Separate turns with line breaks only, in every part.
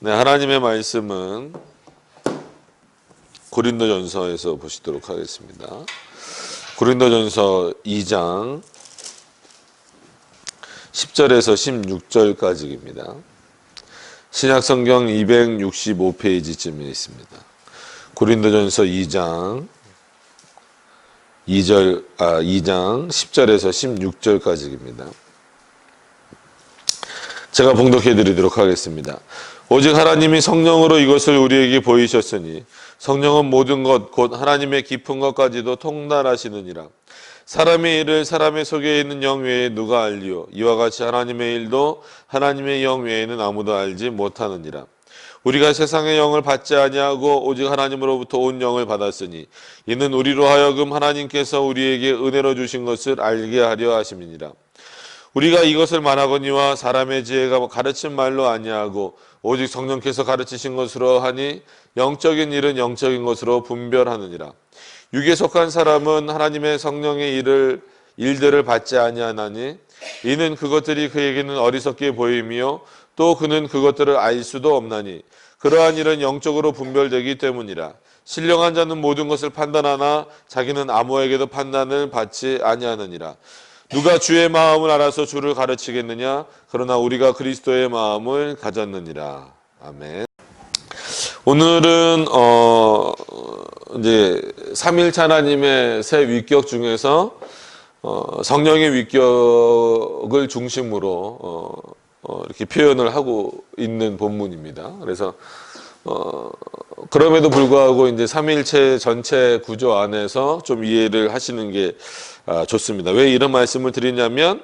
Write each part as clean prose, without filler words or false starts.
네, 하나님의 말씀은 고린도전서에서 보시도록 하겠습니다. 고린도전서 2장 10절에서 16절까지입니다. 신약성경 265페이지쯤에 있습니다. 고린도전서 2장 10절에서 16절까지입니다. 제가 봉독해 드리도록 하겠습니다. 오직 하나님이 성령으로 이것을 우리에게 보이셨으니 성령은 모든 것 곧 하나님의 깊은 것까지도 통달하시느니라. 사람의 일을 사람의 속에 있는 영 외에 누가 알리요? 이와 같이 하나님의 일도 하나님의 영 외에는 아무도 알지 못하느니라. 우리가 세상의 영을 받지 아니하고 오직 하나님으로부터 온 영을 받았으니 이는 우리로 하여금 하나님께서 우리에게 은혜로 주신 것을 알게 하려 하심이니라. 우리가 이것을 말하거니와 사람의 지혜가 가르친 말로 아니하고 오직 성령께서 가르치신 것으로 하니 영적인 일은 영적인 것으로 분별하느니라. 육에 속한 사람은 하나님의 성령의 일들을 받지 아니하나니 이는 그것들이 그에게는 어리석게 보이며 또 그는 그것들을 알 수도 없나니 그러한 일은 영적으로 분별되기 때문이라. 신령한 자는 모든 것을 판단하나 자기는 아무에게도 판단을 받지 아니하느니라. 누가 주의 마음을 알아서 주를 가르치겠느냐? 그러나 우리가 그리스도의 마음을 가졌느니라. 아멘. 오늘은 이제 삼일체 하나님의 세 위격 중에서 성령의 위격을 중심으로 이렇게 표현을 하고 있는 본문입니다. 그래서 그럼에도 불구하고 이제 삼일체 전체 구조 안에서 좀 이해를 하시는 게 좋습니다. 왜 이런 말씀을 드리냐면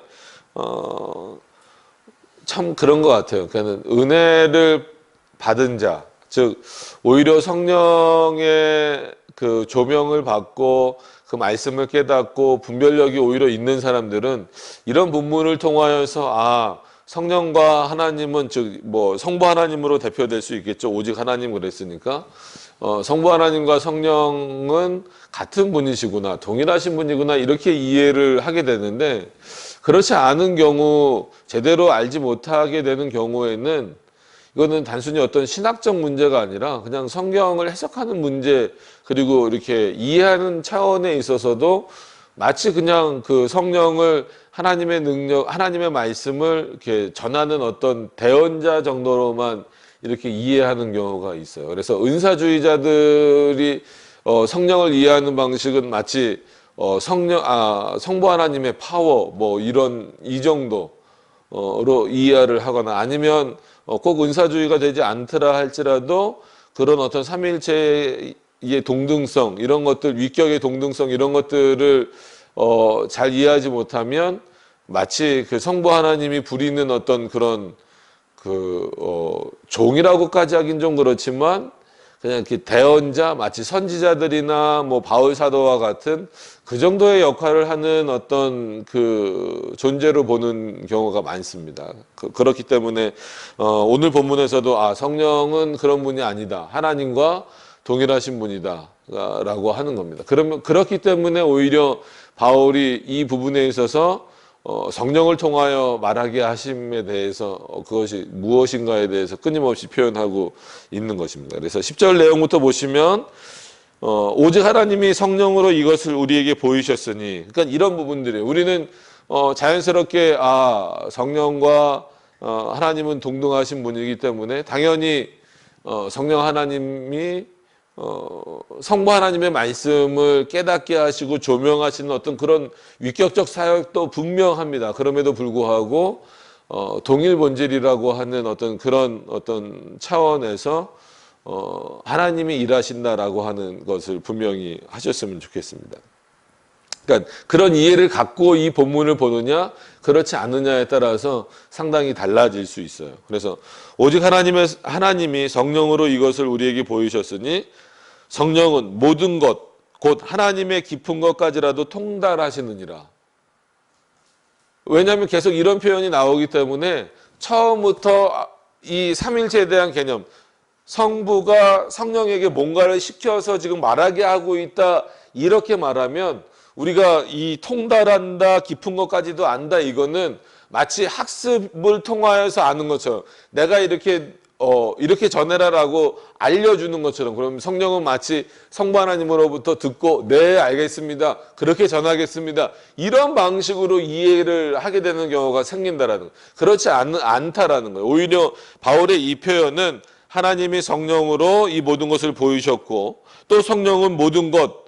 참 그런 것 같아요. 그러니까 은혜를 받은 자, 즉 오히려 성령의 그 조명을 받고 그 말씀을 깨닫고 분별력이 오히려 있는 사람들은 이런 본문을 통하여서 성령과 하나님은 즉 뭐 성부 하나님으로 대표될 수 있겠죠. 오직 하나님 그랬으니까 성부 하나님과 성령은 같은 분이시구나, 동일하신 분이구나 이렇게 이해를 하게 되는데, 그렇지 않은 경우, 제대로 알지 못하게 되는 경우에는 이거는 단순히 어떤 신학적 문제가 아니라 그냥 성경을 해석하는 문제, 그리고 이렇게 이해하는 차원에 있어서도 마치 그냥 그 성령을 하나님의 능력, 하나님의 말씀을 이렇게 전하는 어떤 대언자 정도로만 이렇게 이해하는 경우가 있어요. 그래서 은사주의자들이 성령을 이해하는 방식은 마치 성부 하나님의 파워 뭐 이 정도로 이해를 하거나, 아니면 꼭 은사주의가 되지 않더라 할지라도 그런 어떤 삼위일체의 동등성, 이런 것들, 위격의 동등성, 이런 것들을 잘 이해하지 못하면 마치 그 성부 하나님이 부리는 어떤 그런 종이라고까지 하긴 좀 그렇지만 그냥 이렇게 대언자, 마치 선지자들이나 뭐 바울 사도와 같은 그 정도의 역할을 하는 어떤 그 존재로 보는 경우가 많습니다. 그렇기 때문에 오늘 본문에서도 성령은 그런 분이 아니다, 하나님과 동일하신 분이다 라고 하는 겁니다. 그렇기 때문에 오히려 바울이 이 부분에 있어서 성령을 통하여 말하게 하심에 대해서 그것이 무엇인가에 대해서 끊임없이 표현하고 있는 것입니다. 그래서 10절 내용부터 보시면 오직 하나님이 성령으로 이것을 우리에게 보이셨으니, 그러니까 이런 부분들이에요. 우리는 자연스럽게 성령과 하나님은 동등하신 분이기 때문에 당연히 성령 하나님이 성부 하나님의 말씀을 깨닫게 하시고 조명하시는 어떤 그런 위격적 사역도 분명합니다. 그럼에도 불구하고 동일 본질이라고 하는 어떤 그런 어떤 차원에서 하나님이 일하신다라고 하는 것을 분명히 하셨으면 좋겠습니다. 그러니까 그런 이해를 갖고 이 본문을 보느냐 그렇지 않느냐에 따라서 상당히 달라질 수 있어요. 그래서 오직 하나님이 성령으로 이것을 우리에게 보이셨으니 성령은 모든 것 곧 하나님의 깊은 것까지라도 통달하시느니라. 왜냐하면 계속 이런 표현이 나오기 때문에 처음부터 이 삼일체에 대한 개념, 성부가 성령에게 뭔가를 시켜서 지금 말하게 하고 있다, 이렇게 말하면 우리가 이 통달한다, 깊은 것까지도 안다, 이거는 마치 학습을 통하여서 아는 것처럼, 내가 이렇게 이렇게 전해라라고 알려주는 것처럼, 그럼 성령은 마치 성부 하나님으로부터 듣고 네 알겠습니다, 그렇게 전하겠습니다, 이런 방식으로 이해를 하게 되는 경우가 생긴다라는, 그렇지 않다라는 거예요. 오히려 바울의 이 표현은 하나님이 성령으로 이 모든 것을 보이셨고, 또 성령은 모든 것,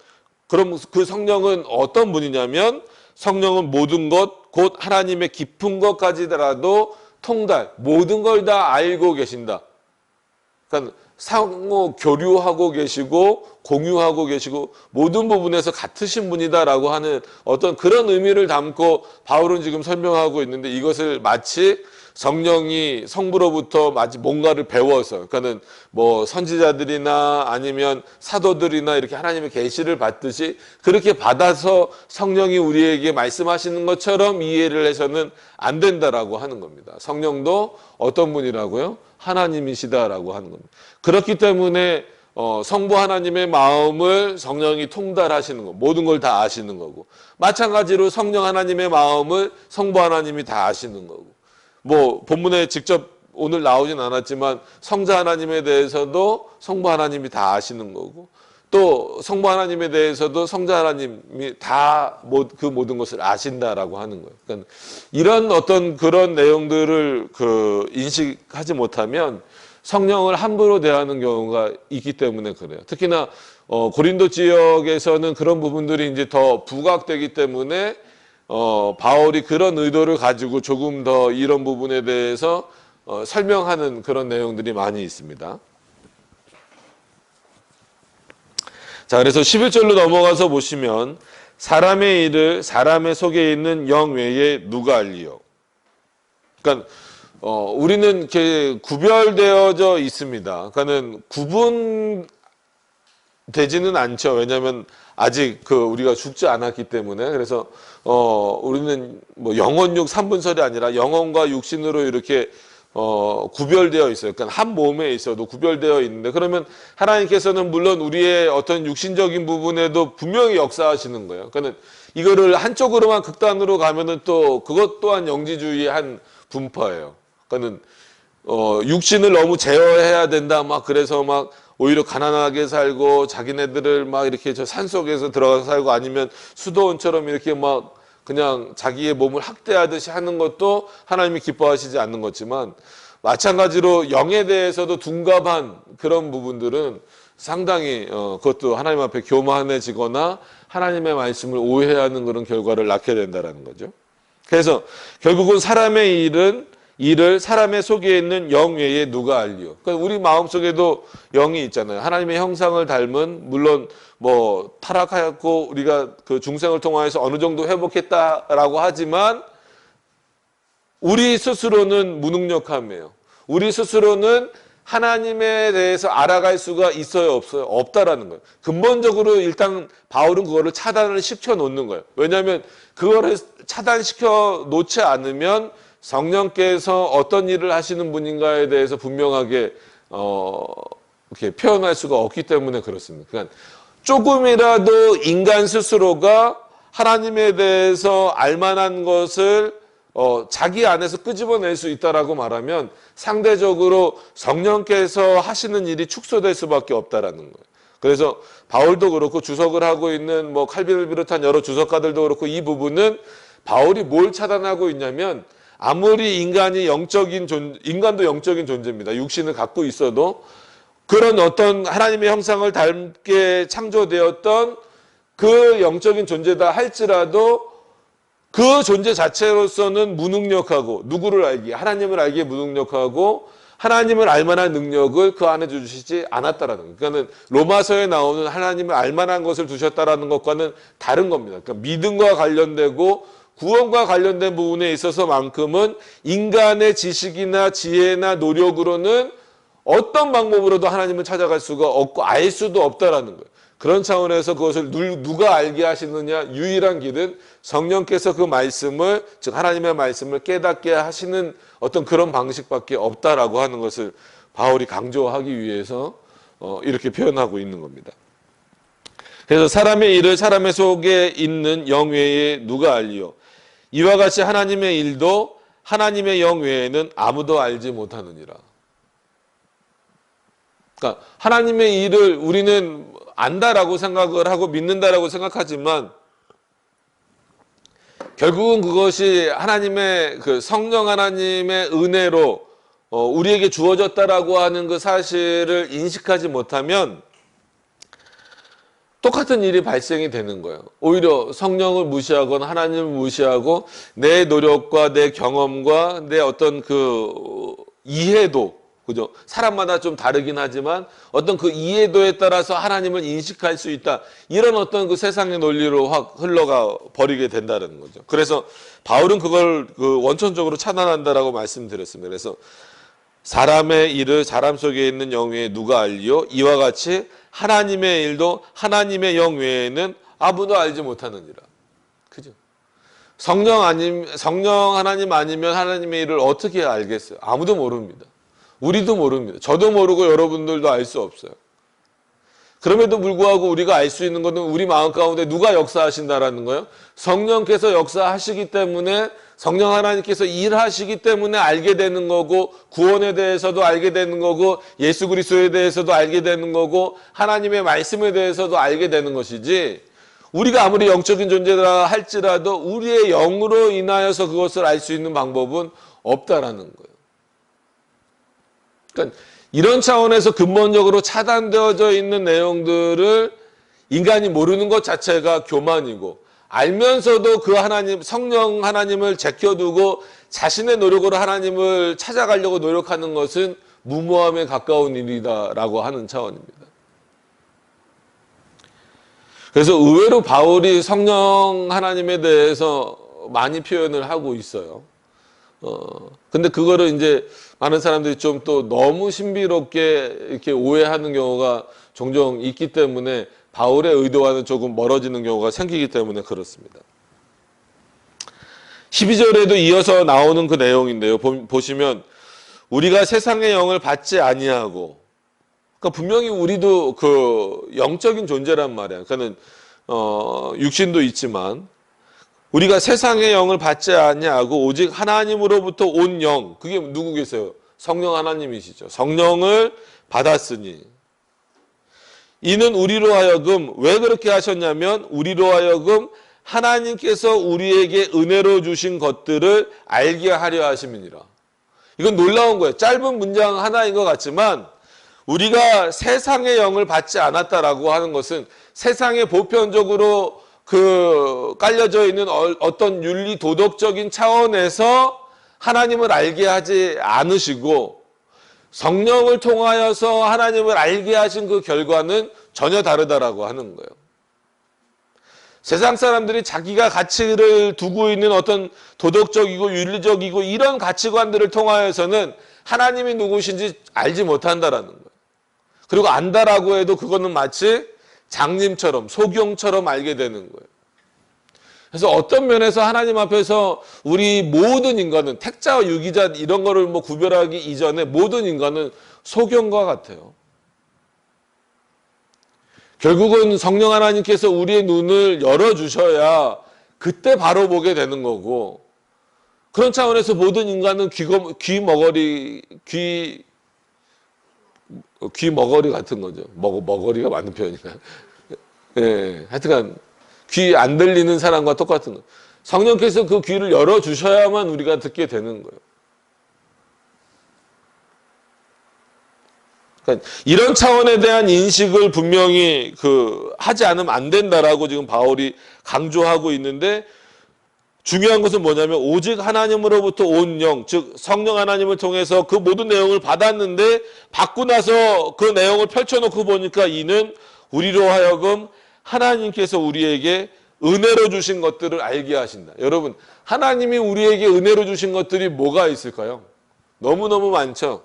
그럼 그 성령은 어떤 분이냐면, 성령은 모든 것, 곧 하나님의 깊은 것까지더라도 통달, 모든 걸 다 알고 계신다. 그러니까 상호 교류하고 계시고 공유하고 계시고 모든 부분에서 같으신 분이다라고 하는 어떤 그런 의미를 담고 바울은 지금 설명하고 있는데, 이것을 마치 성령이 성부로부터 마치 뭔가를 배워서, 그러니까는 뭐 선지자들이나 아니면 사도들이나 이렇게 하나님의 계시를 받듯이 그렇게 받아서 성령이 우리에게 말씀하시는 것처럼 이해를 해서는 안 된다라고 하는 겁니다. 성령도 어떤 분이라고요? 하나님이시다라고 하는 겁니다. 그렇기 때문에 성부 하나님의 마음을 성령이 통달하시는 거, 모든 걸 다 아시는 거고, 마찬가지로 성령 하나님의 마음을 성부 하나님이 다 아시는 거고, 뭐 본문에 직접 오늘 나오진 않았지만 성자 하나님에 대해서도 성부 하나님이 다 아시는 거고, 또 성부 하나님에 대해서도 성자 하나님이 다 그 모든 것을 아신다라고 하는 거예요. 그러니까 이런 어떤 그런 내용들을 인식하지 못하면 성령을 함부로 대하는 경우가 있기 때문에 그래요. 특히나 고린도 지역에서는 그런 부분들이 이제 더 부각되기 때문에 바울이 그런 의도를 가지고 조금 더 이런 부분에 대해서 설명하는 그런 내용들이 많이 있습니다. 자, 그래서 11절로 넘어가서 보시면, 사람의 일을 사람의 속에 있는 영 외에 누가 알리요? 그러니까 우리는 이렇게 구별되어져 있습니다. 그러니까는 구분되지는 않죠. 왜냐하면 아직 우리가 죽지 않았기 때문에. 그래서 우리는 뭐 영혼육 3분설이 아니라 영혼과 육신으로 이렇게 구별되어 있어요. 그러니까 한 몸에 있어도 구별되어 있는데, 그러면 하나님께서는 물론 우리의 어떤 육신적인 부분에도 분명히 역사하시는 거예요. 그러니까 이거를 한쪽으로만 극단으로 가면은 또 그것 또한 영지주의의 한 분파예요. 그러니까 육신을 너무 제어해야 된다, 막 그래서 막 오히려 가난하게 살고 자기네들을 막 이렇게 저 산속에서 들어가서 살고, 아니면 수도원처럼 이렇게 막 그냥 자기의 몸을 학대하듯이 하는 것도 하나님이 기뻐하시지 않는 거지만, 마찬가지로 영에 대해서도 둔갑한 그런 부분들은 상당히 그것도 하나님 앞에 교만해지거나 하나님의 말씀을 오해하는 그런 결과를 낳게 된다는 거죠. 그래서 결국은 사람의 일을 사람의 속에 있는 영 외에 누가 알리요? 그러니까 우리 마음속에도 영이 있잖아요. 하나님의 형상을 닮은, 물론 뭐 타락하였고 우리가 그 중생을 통하여서 어느 정도 회복했다라고 하지만 우리 스스로는 무능력함이에요. 우리 스스로는 하나님에 대해서 알아갈 수가 있어요, 없어요? 없다라는 거예요. 근본적으로 일단 바울은 그거를 차단을 시켜 놓는 거예요. 왜냐하면 그거를 차단시켜 놓지 않으면 성령께서 어떤 일을 하시는 분인가에 대해서 분명하게 이렇게 표현할 수가 없기 때문에 그렇습니다. 그러니까 조금이라도 인간 스스로가 하나님에 대해서 알만한 것을 자기 안에서 끄집어낼 수 있다라고 말하면 상대적으로 성령께서 하시는 일이 축소될 수밖에 없다라는 거예요. 그래서 바울도 그렇고 주석을 하고 있는 뭐 칼빈을 비롯한 여러 주석가들도 그렇고, 이 부분은 바울이 뭘 차단하고 있냐면, 아무리 인간도 영적인 존재입니다. 육신을 갖고 있어도 그런 어떤 하나님의 형상을 닮게 창조되었던 그 영적인 존재다 할지라도 그 존재 자체로서는 무능력하고, 누구를 알기에, 하나님을 알기에 무능력하고, 하나님을 알만한 능력을 그 안에 주시지 않았다라는 거예요. 그러니까 로마서에 나오는 하나님을 알만한 것을 두셨다라는 것과는 다른 겁니다. 그러니까 믿음과 관련되고 구원과 관련된 부분에 있어서만큼은 인간의 지식이나 지혜나 노력으로는 어떤 방법으로도 하나님을 찾아갈 수가 없고 알 수도 없다라는 거예요. 그런 차원에서 그것을 누가 알게 하시느냐, 유일한 길은 성령께서 그 말씀을, 즉 하나님의 말씀을 깨닫게 하시는 어떤 그런 방식밖에 없다라고 하는 것을 바울이 강조하기 위해서 이렇게 표현하고 있는 겁니다. 그래서 사람의 일을 사람의 속에 있는 영 외에 누가 알리요? 이와 같이 하나님의 일도 하나님의 영 외에는 아무도 알지 못하느니라. 그러니까 하나님의 일을 우리는 안다라고 생각을 하고 믿는다라고 생각하지만 결국은 그것이 하나님의 그 성령 하나님의 은혜로 우리에게 주어졌다라고 하는 그 사실을 인식하지 못하면 똑같은 일이 발생이 되는 거예요. 오히려 성령을 무시하거나 하나님을 무시하고 내 노력과 내 경험과 내 어떤 그 이해도, 그죠? 사람마다 좀 다르긴 하지만 어떤 그 이해도에 따라서 하나님을 인식할 수 있다. 이런 어떤 그 세상의 논리로 확 흘러가 버리게 된다는 거죠. 그래서 바울은 그걸 그 원천적으로 차단한다라고 말씀드렸습니다. 그래서 사람의 일을 사람 속에 있는 영 외에 누가 알리요? 이와 같이 하나님의 일도 하나님의 영 외에는 아무도 알지 못하느니라. 그죠? 성령 하나님 아니면 하나님의 일을 어떻게 알겠어요? 아무도 모릅니다. 우리도 모릅니다. 저도 모르고 여러분들도 알 수 없어요. 그럼에도 불구하고 우리가 알 수 있는 것은 우리 마음 가운데 누가 역사하신다라는 거예요? 성령께서 역사하시기 때문에, 성령 하나님께서 일하시기 때문에 알게 되는 거고, 구원에 대해서도 알게 되는 거고, 예수 그리스도에 대해서도 알게 되는 거고, 하나님의 말씀에 대해서도 알게 되는 것이지, 우리가 아무리 영적인 존재라 할지라도 우리의 영으로 인하여서 그것을 알 수 있는 방법은 없다라는 거예요. 그러니까 이런 차원에서 근본적으로 차단되어져 있는 내용들을 인간이 모르는 것 자체가 교만이고, 알면서도 그 하나님, 성령 하나님을 제껴두고 자신의 노력으로 하나님을 찾아가려고 노력하는 것은 무모함에 가까운 일이다라고 하는 차원입니다. 그래서 의외로 바울이 성령 하나님에 대해서 많이 표현을 하고 있어요. 근데 그거를 이제 많은 사람들이 좀 또 너무 신비롭게 이렇게 오해하는 경우가 종종 있기 때문에 바울의 의도와는 조금 멀어지는 경우가 생기기 때문에 그렇습니다. 12절에도 이어서 나오는 그 내용인데요. 보시면 우리가 세상의 영을 받지 아니하고, 그러니까 분명히 우리도 그 영적인 존재란 말이야. 그러니까는 육신도 있지만 우리가 세상의 영을 받지 아니하고 오직 하나님으로부터 온 영, 그게 누구겠어요? 성령 하나님이시죠. 성령을 받았으니 이는 우리로 하여금, 왜 그렇게 하셨냐면 우리로 하여금 하나님께서 우리에게 은혜로 주신 것들을 알게 하려 하심이니라. 이건 놀라운 거예요. 짧은 문장 하나인 것 같지만 우리가 세상의 영을 받지 않았다라고 하는 것은 세상에 보편적으로 그 깔려져 있는 어떤 윤리 도덕적인 차원에서 하나님을 알게 하지 않으시고 성령을 통하여서 하나님을 알게 하신 그 결과는 전혀 다르다라고 하는 거예요. 세상 사람들이 자기가 가치를 두고 있는 어떤 도덕적이고 윤리적이고 이런 가치관들을 통하여서는 하나님이 누구신지 알지 못한다라는 거예요. 그리고 안다라고 해도 그거는 마치 장님처럼, 소경처럼 알게 되는 거예요. 그래서 어떤 면에서 하나님 앞에서 우리 모든 인간은, 택자와 유기자 이런 거를 뭐 구별하기 이전에 모든 인간은 소경과 같아요. 결국은 성령 하나님께서 우리의 눈을 열어주셔야 그때 바로 보게 되는 거고, 그런 차원에서 모든 인간은 귀 머거리 같은 거죠. 머거리가 맞는 표현이나. 예, 하여튼간 귀 안 들리는 사람과 똑같은 거예요. 성령께서 그 귀를 열어주셔야만 우리가 듣게 되는 거예요. 그러니까 이런 차원에 대한 인식을 분명히 하지 않으면 안 된다라고 지금 바울이 강조하고 있는데, 중요한 것은 뭐냐면 오직 하나님으로부터 온 영, 즉 성령 하나님을 통해서 그 모든 내용을 받았는데 받고 나서 그 내용을 펼쳐놓고 보니까 이는 우리로 하여금 하나님께서 우리에게 은혜로 주신 것들을 알게 하신다. 여러분, 하나님이 우리에게 은혜로 주신 것들이 뭐가 있을까요? 너무너무 많죠.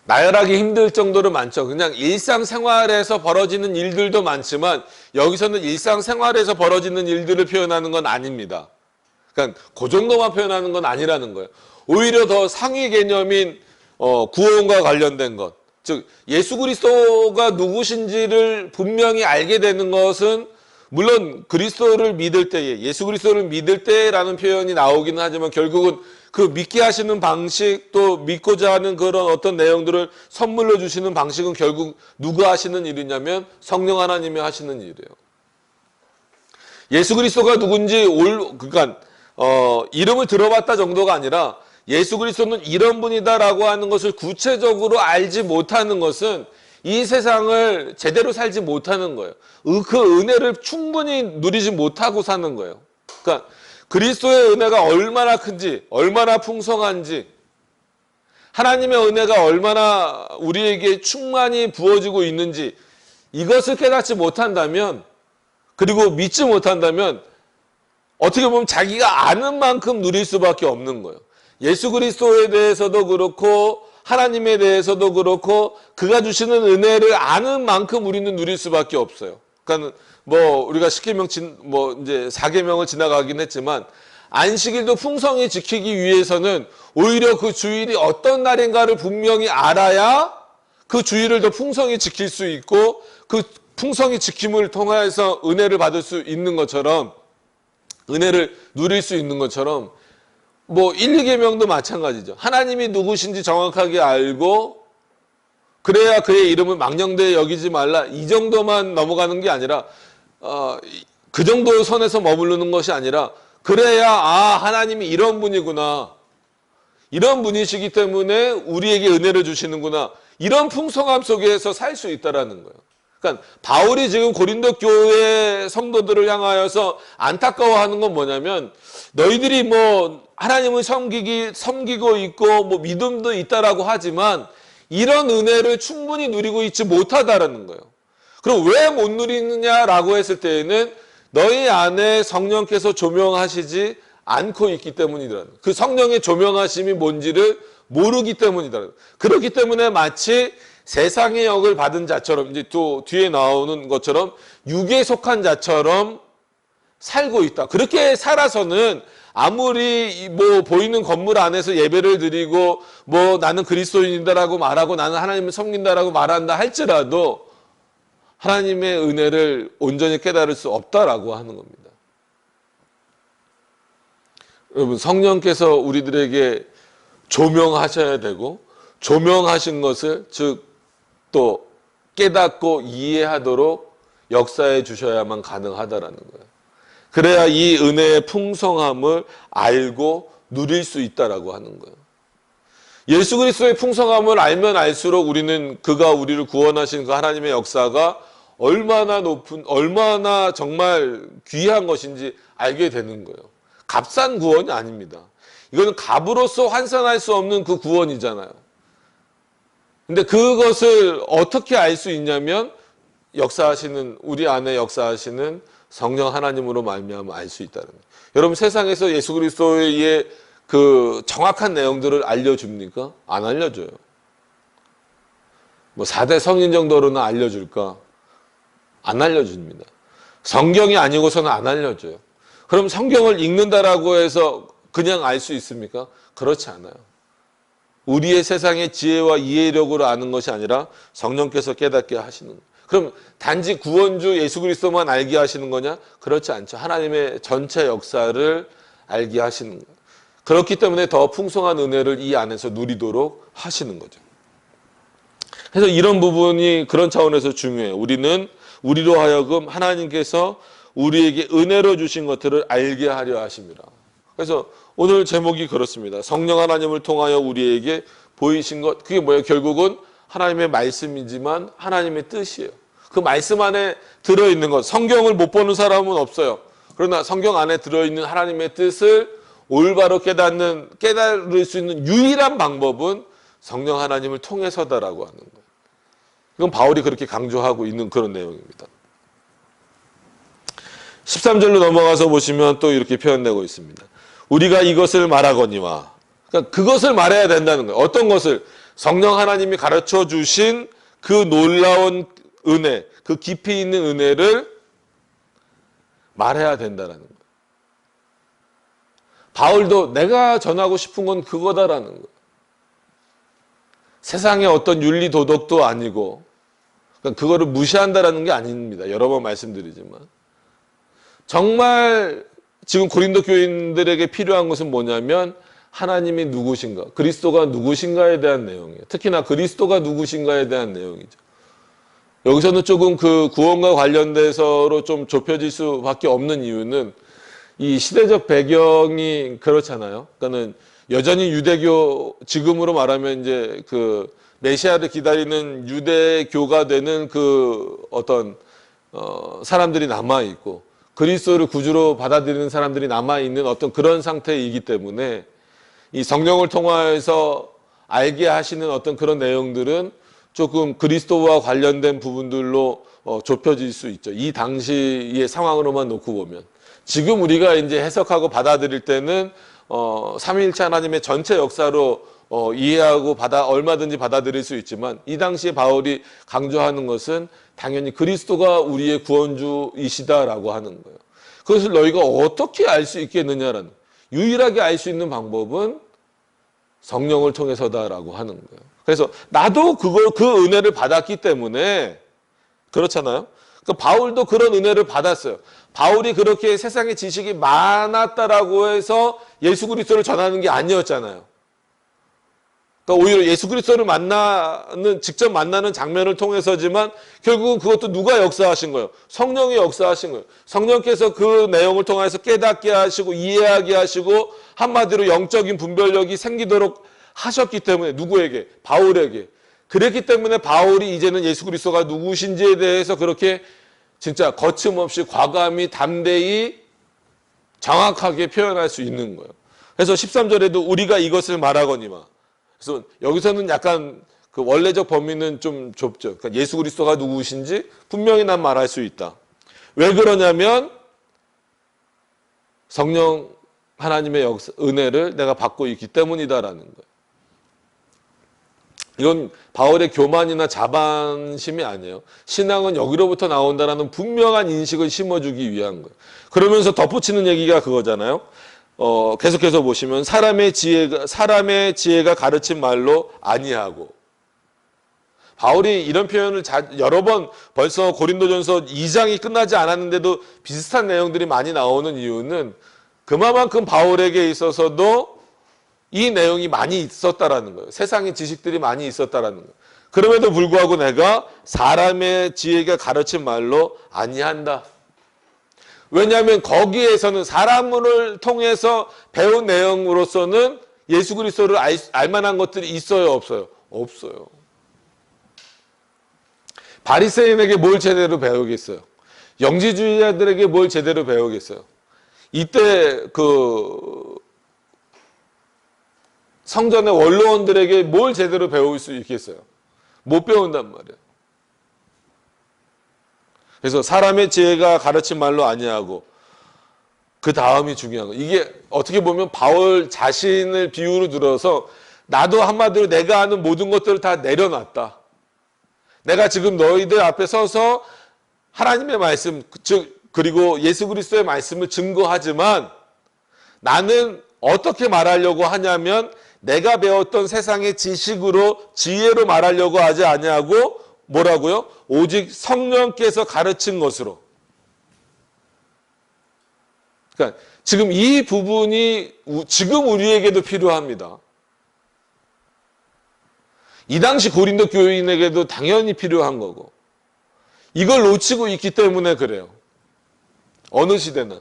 나열하기 힘들 정도로 많죠. 그냥 일상생활에서 벌어지는 일들도 많지만 여기서는 일상생활에서 벌어지는 일들을 표현하는 건 아닙니다. 그러니까 그 정도만 표현하는 건 아니라는 거예요. 오히려 더 상위 개념인 구원과 관련된 것, 즉 예수 그리스도가 누구신지를 분명히 알게 되는 것은, 물론 그리스도를 믿을 때에, 예수 그리스도를 믿을 때라는 표현이 나오기는 하지만 결국은 그 믿게 하시는 방식, 또 믿고자 하는 그런 어떤 내용들을 선물로 주시는 방식은 결국 누가 하시는 일이냐면 성령 하나님이 하시는 일이에요. 예수 그리스도가 누군지 그러니까 이름을 들어봤다 정도가 아니라 예수 그리스도는 이런 분이다라고 하는 것을 구체적으로 알지 못하는 것은 이 세상을 제대로 살지 못하는 거예요. 그 은혜를 충분히 누리지 못하고 사는 거예요. 그러니까 그리스도의 은혜가 얼마나 큰지, 얼마나 풍성한지, 하나님의 은혜가 얼마나 우리에게 충만히 부어지고 있는지 이것을 깨닫지 못한다면, 그리고 믿지 못한다면 어떻게 보면 자기가 아는 만큼 누릴 수밖에 없는 거예요. 예수 그리스도에 대해서도 그렇고 하나님에 대해서도 그렇고 그가 주시는 은혜를 아는 만큼 우리는 누릴 수밖에 없어요. 그러니까 뭐 우리가 10계명 뭐 이제 4계명을 지나가긴 했지만 안식일도 풍성히 지키기 위해서는 오히려 그 주일이 어떤 날인가를 분명히 알아야 그 주일을 더 풍성히 지킬 수 있고 그 풍성히 지킴을 통해서 은혜를 받을 수 있는 것처럼, 은혜를 누릴 수 있는 것처럼 뭐 1, 2계명도 마찬가지죠. 하나님이 누구신지 정확하게 알고 그래야 그의 이름을 망령되이 여기지 말라, 이 정도만 넘어가는 게 아니라 그 정도의 선에서 머무르는 것이 아니라 그래야 하나님이 이런 분이구나, 이런 분이시기 때문에 우리에게 은혜를 주시는구나, 이런 풍성함 속에서 살 수 있다라는 거예요. 그러니까 바울이 지금 고린도 교회 성도들을 향하여서 안타까워하는 건 뭐냐면, 너희들이 뭐 하나님을 섬기고 있고 뭐 믿음도 있다라고 하지만 이런 은혜를 충분히 누리고 있지 못하다라는 거예요. 그럼 왜 못 누리느냐라고 했을 때에는 너희 안에 성령께서 조명하시지 않고 있기 때문이더라. 그 성령의 조명하심이 뭔지를 모르기 때문이더라. 그렇기 때문에 마치 세상의 영을 받은 자처럼, 이제 또 뒤에 나오는 것처럼 육에 속한 자처럼 살고 있다. 그렇게 살아서는 아무리 뭐 보이는 건물 안에서 예배를 드리고 뭐 나는 그리스도인이다라고 말하고 나는 하나님을 섬긴다라고 말한다 할지라도 하나님의 은혜를 온전히 깨달을 수 없다라고 하는 겁니다. 여러분, 성령께서 우리들에게 조명하셔야 되고 조명하신 것을 즉 또 깨닫고 이해하도록 역사해 주셔야만 가능하다라는 거예요. 그래야 이 은혜의 풍성함을 알고 누릴 수 있다라고 하는 거예요. 예수 그리스도의 풍성함을 알면 알수록 우리는 그가 우리를 구원하신 그 하나님의 역사가 얼마나 높은, 얼마나 정말 귀한 것인지 알게 되는 거예요. 값싼 구원이 아닙니다. 이거는 값으로서 환산할 수 없는 그 구원이잖아요. 근데 그것을 어떻게 알 수 있냐면 역사하시는, 우리 안에 역사하시는 성령 하나님으로 말미암아 알 수 있다는 거예요. 여러분, 세상에서 예수 그리스도의 그 정확한 내용들을 알려줍니까? 안 알려줘요. 뭐 4대 성인 정도로는 알려줄까? 안 알려줍니다. 성경이 아니고서는 안 알려줘요. 그럼 성경을 읽는다라고 해서 그냥 알 수 있습니까? 그렇지 않아요. 우리의 세상의 지혜와 이해력으로 아는 것이 아니라 성령께서 깨닫게 하시는 거예요. 그럼 단지 구원주 예수 그리스도만 알게 하시는 거냐? 그렇지 않죠. 하나님의 전체 역사를 알게 하시는 거예요. 그렇기 때문에 더 풍성한 은혜를 이 안에서 누리도록 하시는 거죠. 그래서 이런 부분이 그런 차원에서 중요해요. 우리는 우리로 하여금 하나님께서 우리에게 은혜로 주신 것들을 알게 하려 하십니다. 그래서 오늘 제목이 그렇습니다. 성령 하나님을 통하여 우리에게 보이신 것, 그게 뭐예요? 결국은 하나님의 말씀이지만 하나님의 뜻이에요. 그 말씀 안에 들어있는 것, 성경을 못 보는 사람은 없어요. 그러나 성경 안에 들어있는 하나님의 뜻을 올바로 깨달을 수 있는 유일한 방법은 성령 하나님을 통해서다라고 하는 거예요. 이건 바울이 그렇게 강조하고 있는 그런 내용입니다. 13절로 넘어가서 보시면 또 이렇게 표현되고 있습니다. 우리가 이것을 말하거니와, 그러니까 그것을 말해야 된다는 거예요. 어떤 것을? 성령 하나님이 가르쳐 주신 그 놀라운 은혜, 그 깊이 있는 은혜를 말해야 된다는 거예요. 바울도 내가 전하고 싶은 건 그거다라는 거예요. 세상의 어떤 윤리 도덕도 아니고, 그러니까 그거를 무시한다라는 게 아닙니다. 여러 번 말씀드리지만 정말 지금 고린도 교인들에게 필요한 것은 뭐냐면 하나님이 누구신가, 그리스도가 누구신가에 대한 내용이에요. 특히나 그리스도가 누구신가에 대한 내용이죠. 여기서는 조금 그 구원과 관련돼서로 좀 좁혀질 수밖에 없는 이유는 이 시대적 배경이 그렇잖아요. 그러니까는 여전히 유대교, 지금으로 말하면 이제 그 메시아를 기다리는 유대교가 되는 그 어떤 사람들이 남아 있고, 그리스도를 구주로 받아들이는 사람들이 남아 있는 어떤 그런 상태이기 때문에 이 성령을 통하여서 알게 하시는 어떤 그런 내용들은 조금 그리스도와 관련된 부분들로 좁혀질 수 있죠. 이 당시의 상황으로만 놓고 보면. 지금 우리가 이제 해석하고 받아들일 때는 삼위일체 하나님의 전체 역사로 이해하고 얼마든지 받아들일 수 있지만, 이 당시에 바울이 강조하는 것은 당연히 그리스도가 우리의 구원주이시다라고 하는 거예요. 그것을 너희가 어떻게 알 수 있겠느냐라는, 유일하게 알 수 있는 방법은 성령을 통해서다라고 하는 거예요. 그래서 나도 그 은혜를 받았기 때문에 그렇잖아요. 그러니까 바울도 그런 은혜를 받았어요. 바울이 그렇게 세상에 지식이 많았다라고 해서 예수 그리스도를 전하는 게 아니었잖아요. 그러니까 오히려 예수 그리스도를 직접 만나는 장면을 통해서지만 결국은 그것도 누가 역사하신 거예요? 성령이 역사하신 거예요. 성령께서 그 내용을 통해서 깨닫게 하시고 이해하게 하시고 한마디로 영적인 분별력이 생기도록 하셨기 때문에, 누구에게? 바울에게. 그랬기 때문에 바울이 이제는 예수 그리스도가 누구신지에 대해서 그렇게 진짜 거침없이 과감히 담대히 정확하게 표현할 수 있는 거예요. 그래서 13절에도 우리가 이것을 말하거니와, 그래서 여기서는 약간 그 원래적 범위는 좀 좁죠. 그러니까 예수 그리스도가 누구신지 분명히 난 말할 수 있다. 왜 그러냐면 성령 하나님의 은혜를 내가 받고 있기 때문이다라는 거예요. 이건 바울의 교만이나 자반심이 아니에요. 신앙은 여기로부터 나온다라는 분명한 인식을 심어주기 위한 거예요. 그러면서 덧붙이는 얘기가 그거잖아요. 계속해서 보시면 사람의 지혜가 가르친 말로 아니하고. 바울이 이런 표현을 여러 번, 벌써 고린도전서 2장이 끝나지 않았는데도 비슷한 내용들이 많이 나오는 이유는 그만큼 바울에게 있어서도 이 내용이 많이 있었다라는 거예요. 세상의 지식들이 많이 있었다라는 거예요. 그럼에도 불구하고 내가 사람의 지혜가 가르친 말로 아니한다. 왜냐하면 거기에서는 사람을 통해서 배운 내용으로서는 예수 그리스도를 알 만한 것들이 있어요, 없어요? 없어요. 바리새인에게 뭘 제대로 배우겠어요? 영지주의자들에게 뭘 제대로 배우겠어요? 이때 그 성전의 원로원들에게 뭘 제대로 배울 수 있겠어요? 못 배운단 말이에요. 그래서 사람의 지혜가 가르친 말로 아니하고, 그 다음이 중요한 거예요. 이게 어떻게 보면 바울 자신을 비유로 들어서 나도 한마디로 내가 아는 모든 것들을 다 내려놨다. 내가 지금 너희들 앞에 서서 하나님의 말씀, 그리고 예수 그리스도의 말씀을 증거하지만 나는 어떻게 말하려고 하냐면 내가 배웠던 세상의 지식으로, 지혜로 말하려고 하지 아니하고 뭐라고요? 오직 성령께서 가르친 것으로. 그러니까 지금 이 부분이 지금 우리에게도 필요합니다. 이 당시 고린도 교인에게도 당연히 필요한 거고, 이걸 놓치고 있기 때문에 그래요. 어느 시대는.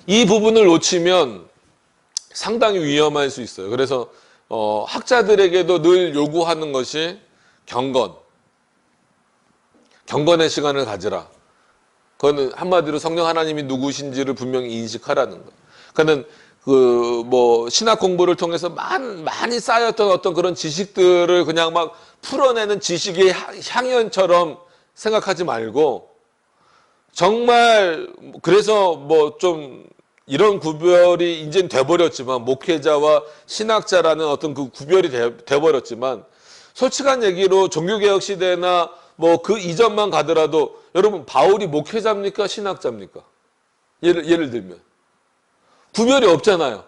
이 부분을 놓치면 상당히 위험할 수 있어요. 그래서 학자들에게도 늘 요구하는 것이 경건의 시간을 가지라. 그거는 한마디로 성령 하나님이 누구신지를 분명히 인식하라는 거예요. 그러니까는 신학 공부를 통해서 많이 쌓였던 어떤 그런 지식들을 그냥 막 풀어내는 지식의 향연처럼 생각하지 말고, 정말 그래서 좀 이런 구별이 이제는 돼버렸지만, 목회자와 신학자라는 어떤 그 구별이 돼버렸지만, 솔직한 얘기로 종교개혁 시대나 그 이전만 가더라도 여러분, 바울이 목회자입니까? 신학자입니까? 예를 들면 구별이 없잖아요.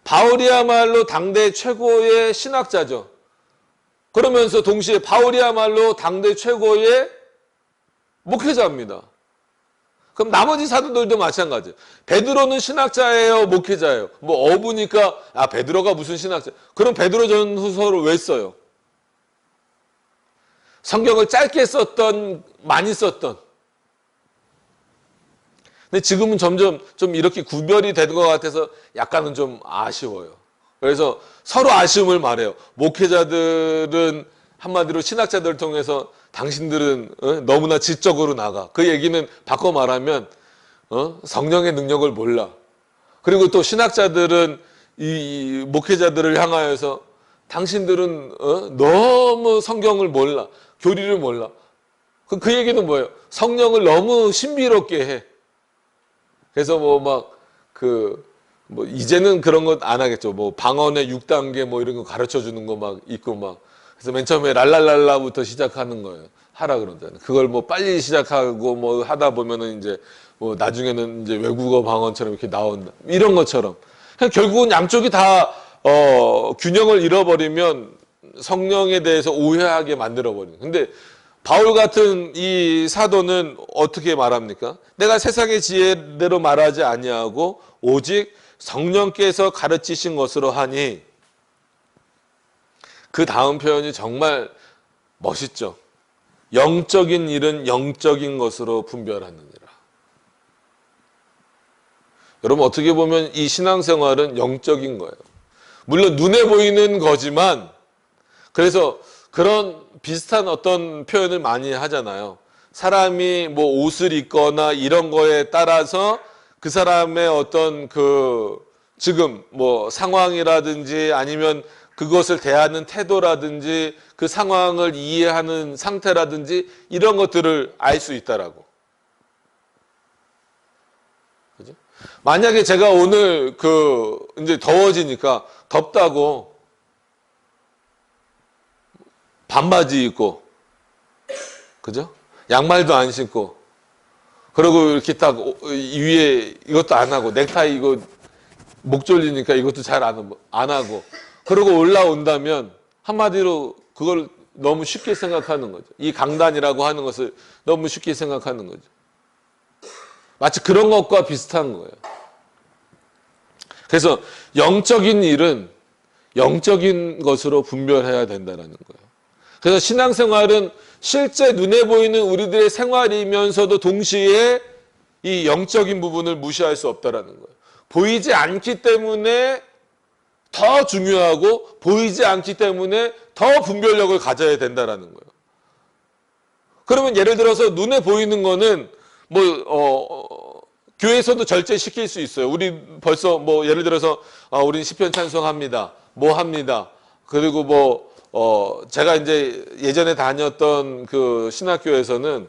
바울이야말로 당대 최고의 신학자죠. 그러면서 동시에 바울이야말로 당대 최고의 목회자입니다. 그럼 나머지 사도들도 마찬가지예요. 베드로는 신학자예요, 목회자예요? 뭐 어부니까 아 베드로가 무슨 신학자? 그럼 베드로 전후서를 왜 써요? 성경을 짧게 썼던, 많이 썼던. 근데 지금은 점점 좀 이렇게 구별이 되는 것 같아서 약간은 좀 아쉬워요. 그래서 서로 아쉬움을 말해요. 목회자들은 한마디로 신학자들을 통해서 당신들은 너무나 지적으로 나가. 그 얘기는 바꿔 말하면 성령의 능력을 몰라. 그리고 또 신학자들은 이 목회자들을 향하여서 당신들은 너무 성경을 몰라. 교리를 몰라. 그 얘기는 뭐예요? 성령을 너무 신비롭게 해. 그래서 이제는 그런 것 안 하겠죠. 뭐 방언의 6단계 뭐 이런 거 가르쳐 주는 거 막 있고 막. 그래서 맨 처음에 랄랄랄라부터 시작하는 거예요. 하라 그러잖아요. 그걸 뭐 빨리 시작하고 뭐 하다 보면은 이제 뭐 나중에는 이제 외국어 방언처럼 이렇게 나온다. 이런 것처럼. 그냥 결국은 양쪽이 다 균형을 잃어버리면 성령에 대해서 오해하게 만들어버리는. 근데 바울 같은 이 사도는 어떻게 말합니까? 내가 세상의 지혜대로 말하지 아니하고 오직 성령께서 가르치신 것으로 하니, 그 다음 표현이 정말 멋있죠. 영적인 일은 영적인 것으로 분별하느니라. 여러분 어떻게 보면 이 신앙생활은 영적인 거예요. 물론 눈에 보이는 거지만, 그래서 그런 비슷한 어떤 표현을 많이 하잖아요. 사람이 뭐 옷을 입거나 이런 거에 따라서 그 사람의 어떤 지금 뭐 상황이라든지 아니면 그것을 대하는 태도라든지 그 상황을 이해하는 상태라든지 이런 것들을 알 수 있다라고. 그죠? 만약에 제가 오늘 이제 더워지니까 덥다고 반바지 입고, 그죠? 양말도 안 신고, 그리고 이렇게 딱 위에 이것도 안 하고, 넥타이 이거 목 졸리니까 이것도 잘 안 하고, 그러고 올라온다면 한마디로 그걸 너무 쉽게 생각하는 거죠. 이 강단이라고 하는 것을 너무 쉽게 생각하는 거죠. 마치 그런 것과 비슷한 거예요. 그래서 영적인 일은 영적인 것으로 분별해야 된다는 거예요. 그래서 신앙생활은 실제 눈에 보이는 우리들의 생활이면서도 동시에 이 영적인 부분을 무시할 수 없다는 거예요. 보이지 않기 때문에 더 중요하고 보이지 않기 때문에 더 분별력을 가져야 된다는 거예요. 그러면 예를 들어서 눈에 보이는 거는 교회에서도 절제시킬 수 있어요. 우리 벌써 예를 들어서 우리는 시편 찬송합니다. 뭐 합니다. 그리고 제가 이제 예전에 다녔던 그 신학교에서는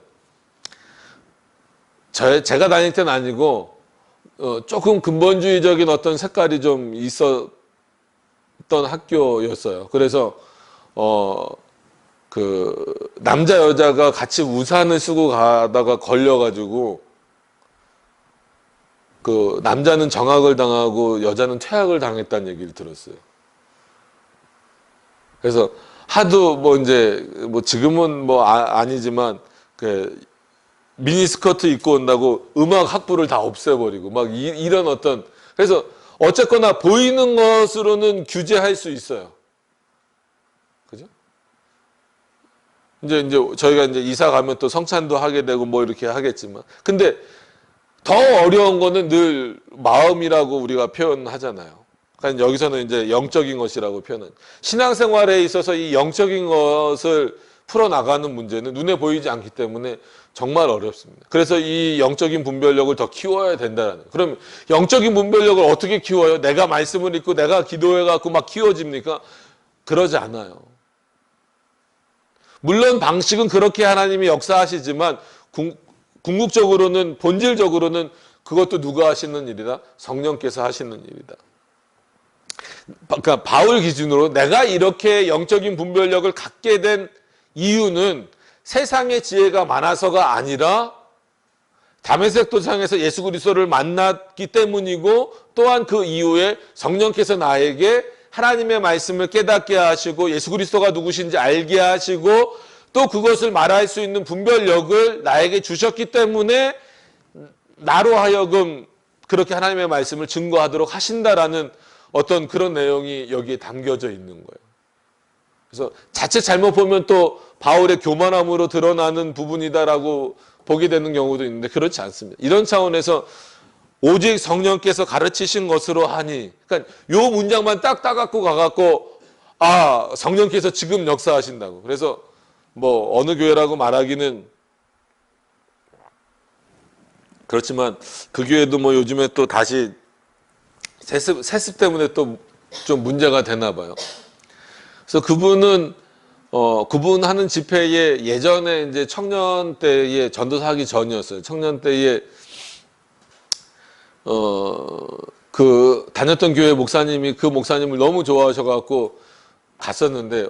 제가 다닐 때는 아니고 조금 근본주의적인 어떤 색깔이 좀 있었던 학교였어요. 그래서 남자 여자가 같이 우산을 쓰고 가다가 걸려가지고 남자는 정학을 당하고 여자는 퇴학을 당했다는 얘기를 들었어요. 그래서 하도 지금은 아니지만 미니스커트 입고 온다고 음악 학부를 다 없애버리고 이런 그래서 어쨌거나 보이는 것으로는 규제할 수 있어요. 그죠? 이제 저희가 이제 이사 가면 또 성찬도 하게 되고 이렇게 하겠지만, 근데 더 어려운 거는 늘 마음이라고 우리가 표현하잖아요. 그러니까 여기서는 이제 영적인 것이라고 표현하는. 신앙생활에 있어서 이 영적인 것을 풀어나가는 문제는 눈에 보이지 않기 때문에 정말 어렵습니다. 그래서 이 영적인 분별력을 더 키워야 된다는. 그럼 영적인 분별력을 어떻게 키워요? 내가 말씀을 읽고 내가 기도해갖고 막 키워집니까? 그러지 않아요. 물론 방식은 그렇게 하나님이 역사하시지만 궁극적으로는, 본질적으로는 그것도 누가 하시는 일이다? 성령께서 하시는 일이다. 그러니까 바울 기준으로 내가 이렇게 영적인 분별력을 갖게 된 이유는 세상의 지혜가 많아서가 아니라 다메섹 도상에서 예수 그리스도를 만났기 때문이고, 또한 그 이후에 성령께서 나에게 하나님의 말씀을 깨닫게 하시고 예수 그리스도가 누구신지 알게 하시고 또 그것을 말할 수 있는 분별력을 나에게 주셨기 때문에 나로 하여금 그렇게 하나님의 말씀을 증거하도록 하신다라는 어떤 그런 내용이 여기에 담겨져 있는 거예요. 그래서 자칫 잘못 보면 또 바울의 교만함으로 드러나는 부분이다라고 보게 되는 경우도 있는데 그렇지 않습니다. 이런 차원에서 오직 성령께서 가르치신 것으로 하니, 그러니까 요 문장만 딱 따갖고 가갖고 성령께서 지금 역사하신다고. 그래서 뭐 어느 교회라고 말하기는 그렇지만 그 교회도 뭐 요즘에 또 다시 세습 때문에 또 좀 문제가 되나 봐요. 그래서 그분 하는 집회에 예전에 이제 청년 때에 전도사 하기 전이었어요. 청년 때에 그 다녔던 교회 목사님이 그 목사님을 너무 좋아하셔갖고 갔었는데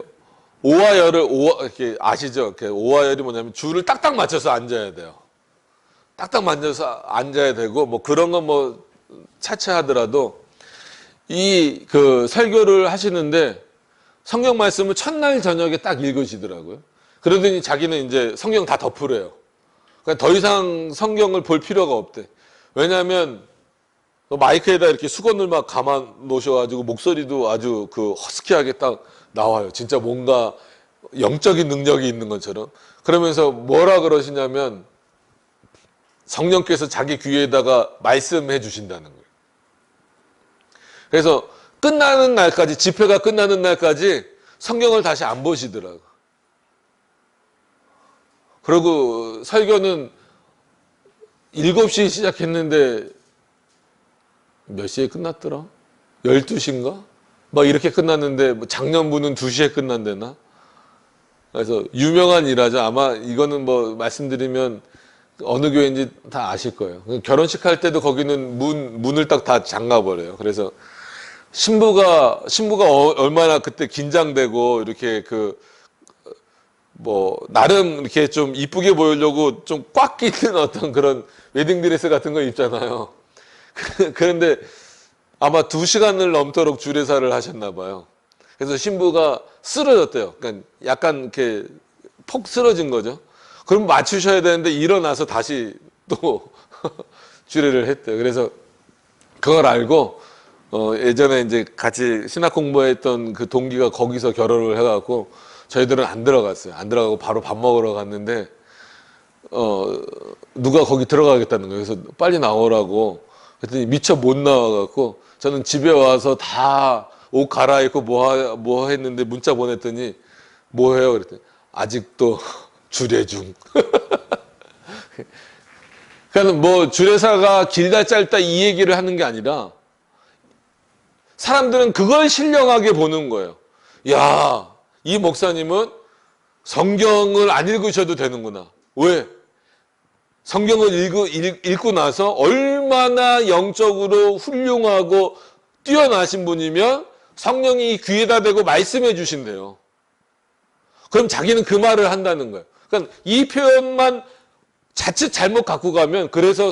오와열을 이렇게 아시죠? 이렇게 오와열이 뭐냐면 줄을 딱딱 맞춰서 앉아야 돼요. 딱딱 맞춰서 앉아야 되고 뭐 그런 건 뭐 차치하더라도 이 그 설교를 하시는데 성경 말씀을 첫날 저녁에 딱 읽으시더라고요. 그러더니 자기는 이제 성경 다 덮으래요. 그러니까 더 이상 성경을 볼 필요가 없대. 왜냐하면 마이크에다 이렇게 수건을 막 감아 놓으셔가지고 목소리도 아주 그 허스키하게 딱 나와요. 진짜 뭔가 영적인 능력이 있는 것처럼. 그러면서 뭐라 그러시냐면 성령께서 자기 귀에다가 말씀해 주신다는 거예요. 그래서 끝나는 날까지, 집회가 끝나는 날까지 성경을 다시 안 보시더라고요. 그리고 설교는 7시에 시작했는데 몇 시에 끝났더라? 12시인가? 막 이렇게 끝났는데 작년부는 2시에 끝난대나? 그래서 유명한 일화죠. 아마 이거는 뭐 말씀드리면 어느 교회인지 다 아실 거예요. 결혼식 할 때도 거기는 문을 딱 다 잠가버려요. 그래서 신부가 얼마나 그때 긴장되고 이렇게 나름 이렇게 좀 이쁘게 보이려고 좀 꽉 끼는 어떤 그런 웨딩드레스 같은 거 입잖아요. 그런데 아마 2시간을 넘도록 주례사를 하셨나 봐요. 그래서 신부가 쓰러졌대요. 그러니까 약간 이렇게 폭 쓰러진 거죠. 그럼 맞추셔야 되는데 일어나서 다시 또 주례를 했대요. 그래서 그걸 알고 예전에 이제 같이 신학 공부했던 그 동기가 거기서 결혼을 해갖고 저희들은 안 들어갔어요. 안 들어가고 바로 밥 먹으러 갔는데 누가 거기 들어가겠다는 거예요. 그래서 빨리 나오라고 그랬더니 미처 못 나와갖고 저는 집에 와서 다 옷 갈아입고 뭐 했는데 문자 보냈더니 뭐 해요? 그랬더니 아직도 주례 중. 그러니까 뭐 주례사가 길다 짧다 이 얘기를 하는 게 아니라 사람들은 그걸 신령하게 보는 거예요. 야, 이 목사님은 성경을 안 읽으셔도 되는구나. 왜? 성경을 읽고 나서 얼마나 영적으로 훌륭하고 뛰어나신 분이면 성령이 귀에다 대고 말씀해 주신대요. 그럼 자기는 그 말을 한다는 거예요. 그러니까 이 표현만 자칫 잘못 갖고 가면 그래서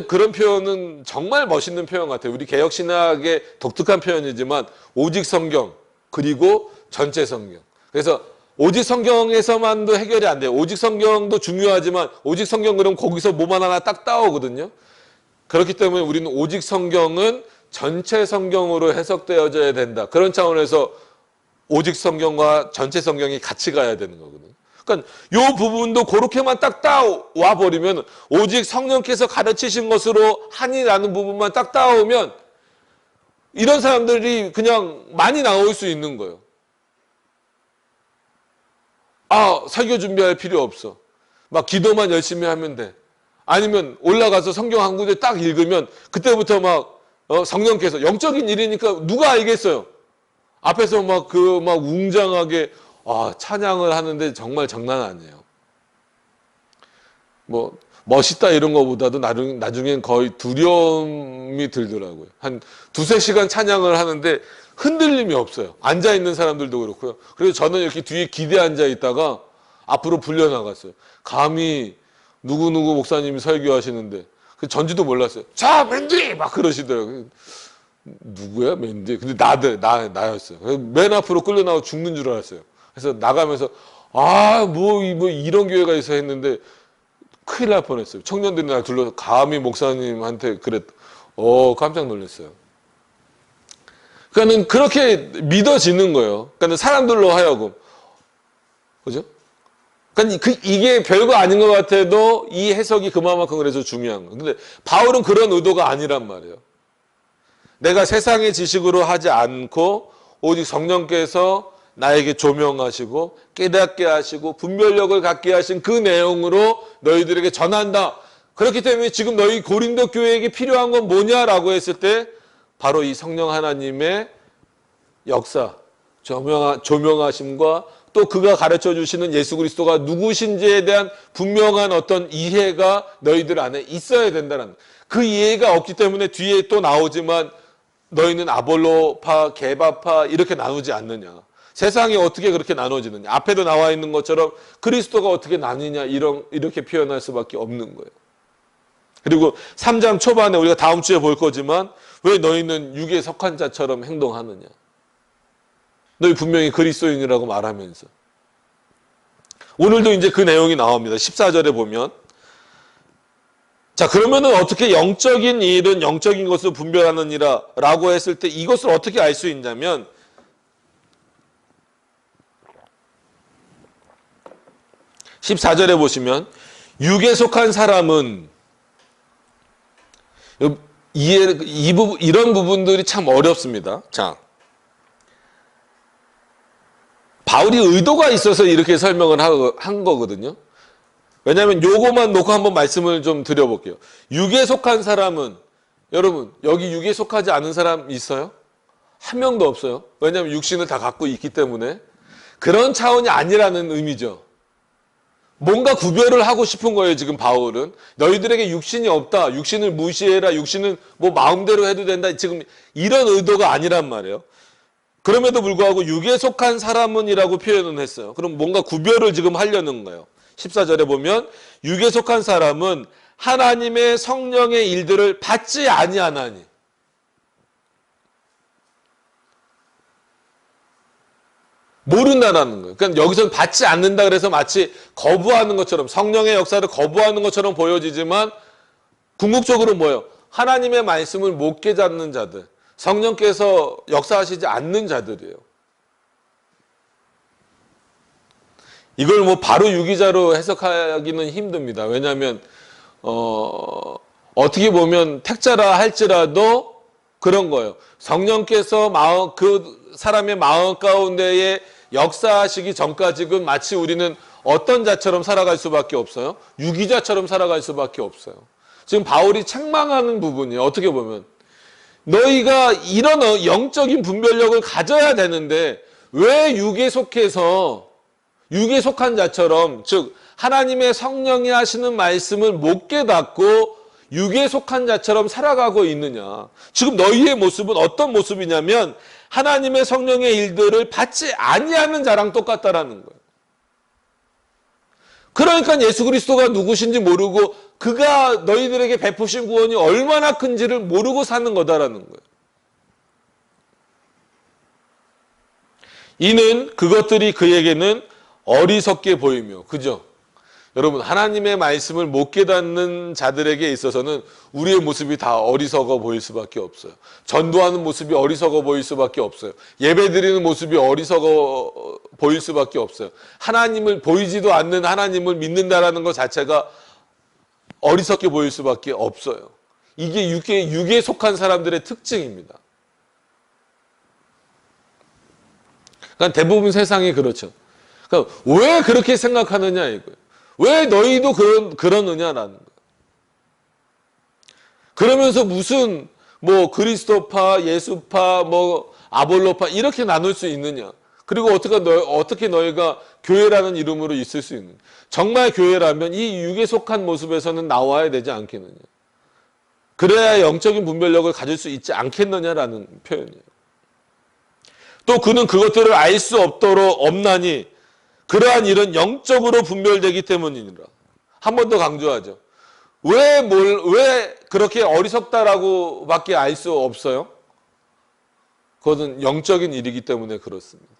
그런 표현은 정말 멋있는 표현 같아요. 우리 개혁신학의 독특한 표현이지만 오직 성경 그리고 전체 성경. 그래서 오직 성경에서만도 해결이 안 돼요. 오직 성경도 중요하지만 오직 성경 그러면 거기서 뭐만 하나 딱 따오거든요. 그렇기 때문에 우리는 오직 성경은 전체 성경으로 해석되어져야 된다. 그런 차원에서 오직 성경과 전체 성경이 같이 가야 되는 거거든요. 그러니까 이 부분도 그렇게만 딱 따와 버리면 오직 성령께서 가르치신 것으로 하니라는 부분만 딱 따오면 이런 사람들이 그냥 많이 나올 수 있는 거예요. 설교 준비할 필요 없어. 막 기도만 열심히 하면 돼. 아니면 올라가서 성경 한 구절 딱 읽으면 그때부터 막 성령께서 영적인 일이니까 누가 알겠어요. 앞에서 막 웅장하게 찬양을 하는데 정말 장난 아니에요. 뭐 멋있다 이런 거보다도 나중엔 거의 두려움이 들더라고요. 한 2-3시간 찬양을 하는데 흔들림이 없어요. 앉아있는 사람들도 그렇고요. 그래서 저는 이렇게 뒤에 기대 앉아 있다가 앞으로 불려나갔어요. 감히 누구누구 목사님이 설교하시는데 전지도 몰랐어요. 자, 맨디! 막 그러시더라고요. 누구야, 맨디? 근데 나였어요. 맨 앞으로 끌려나와 죽는 줄 알았어요. 그래서 나가면서 뭐 이런 교회가 있어 했는데 큰일 날 뻔했어요. 청년들이 날 둘러서 감히 목사님한테 깜짝 놀랐어요. 그러니까는 그렇게 믿어지는 거예요. 그러니까 사람들로 하여금. 그죠? 그러니까 이게 별거 아닌 것 같아도 이 해석이 그만큼 그래서 중요한 거예요. 근데 바울은 그런 의도가 아니란 말이에요. 내가 세상의 지식으로 하지 않고 오직 성령께서 나에게 조명하시고 깨닫게 하시고 분별력을 갖게 하신 그 내용으로 너희들에게 전한다. 그렇기 때문에 지금 너희 고린도 교회에게 필요한 건 뭐냐라고 했을 때 바로 이 성령 하나님의 역사, 조명하심과 또 그가 가르쳐 주시는 예수 그리스도가 누구신지에 대한 분명한 어떤 이해가 너희들 안에 있어야 된다는, 그 이해가 없기 때문에 뒤에 또 나오지만 너희는 아볼로파, 게바파 이렇게 나누지 않느냐. 세상이 어떻게 그렇게 나눠지느냐. 앞에도 나와 있는 것처럼 그리스도가 어떻게 나뉘냐 이렇게 표현할 수밖에 없는 거예요. 그리고 3장 초반에 우리가 다음 주에 볼 거지만 왜 너희는 육에 속한 자처럼 행동하느냐. 너희 분명히 그리스도인이라고 말하면서. 오늘도 이제 그 내용이 나옵니다. 14절에 보면. 자, 그러면은 어떻게 영적인 일은 영적인 것을 분별하느니라 라고 했을 때 이것을 어떻게 알 수 있냐면 14절에 보시면 육에 속한 사람은 이런 부분들이 참 어렵습니다. 자, 바울이 의도가 있어서 이렇게 설명을 한 거거든요. 왜냐하면 요거만 놓고 한번 말씀을 좀 드려볼게요. 육에 속한 사람은, 여러분 여기 육에 속하지 않은 사람 있어요? 한 명도 없어요. 왜냐하면 육신을 다 갖고 있기 때문에. 그런 차원이 아니라는 의미죠. 뭔가 구별을 하고 싶은 거예요. 지금 바울은 너희들에게 육신이 없다, 육신을 무시해라, 육신은 뭐 마음대로 해도 된다, 지금 이런 의도가 아니란 말이에요. 그럼에도 불구하고 육에 속한 사람은 이라고 표현은 했어요. 그럼 뭔가 구별을 지금 하려는 거예요. 14절에 보면 육에 속한 사람은 하나님의 성령의 일들을 받지 아니하나니. 모른다라는 거예요. 그러니까 여기서는 받지 않는다 그래서 마치 거부하는 것처럼, 성령의 역사를 거부하는 것처럼 보여지지만 궁극적으로 뭐예요? 하나님의 말씀을 못 깨닫는 자들, 성령께서 역사하시지 않는 자들이에요. 이걸 뭐 바로 유기자로 해석하기는 힘듭니다. 왜냐하면 어떻게 보면 택자라 할지라도 그런 거예요. 성령께서 그 사람의 마음 가운데에 역사하시기 전까지는 마치 우리는 어떤 자처럼 살아갈 수밖에 없어요. 유기자처럼 살아갈 수밖에 없어요. 지금 바울이 책망하는 부분이에요. 어떻게 보면 너희가 이런 영적인 분별력을 가져야 되는데 왜 육에 속해서 육에 속한 자처럼, 즉 하나님의 성령이 하시는 말씀을 못 깨닫고 육에 속한 자처럼 살아가고 있느냐. 지금 너희의 모습은 어떤 모습이냐면 하나님의 성령의 일들을 받지 아니하는 자랑 똑같다라는 거예요. 그러니까 예수 그리스도가 누구신지 모르고 그가 너희들에게 베푸신 구원이 얼마나 큰지를 모르고 사는 거다라는 거예요. 이는 그것들이 그에게는 어리석게 보이며, 그죠? 여러분, 하나님의 말씀을 못 깨닫는 자들에게 있어서는 우리의 모습이 다 어리석어 보일 수밖에 없어요. 전도하는 모습이 어리석어 보일 수밖에 없어요. 예배드리는 모습이 어리석어 보일 수밖에 없어요. 하나님을, 보이지도 않는 하나님을 믿는다라는 것 자체가 어리석게 보일 수밖에 없어요. 이게 육에 속한 사람들의 특징입니다. 그러니까 대부분 세상이 그렇죠. 그러니까 왜 그렇게 생각하느냐 이거예요. 왜 너희도 그러느냐라는 거예요. 그러면서 무슨 뭐 그리스도파, 예수파, 뭐 아볼로파 이렇게 나눌 수 있느냐. 그리고 어떻게 너희가 교회라는 이름으로 있을 수 있느냐. 정말 교회라면 이 육에 속한 모습에서는 나와야 되지 않겠느냐. 그래야 영적인 분별력을 가질 수 있지 않겠느냐라는 표현이에요. 또 그는 그것들을 알 수 없나니 그러한 일은 영적으로 분별되기 때문이니라. 한 번 더 강조하죠. 왜 그렇게 어리석다라고 밖에 알 수 없어요? 그것은 영적인 일이기 때문에 그렇습니다.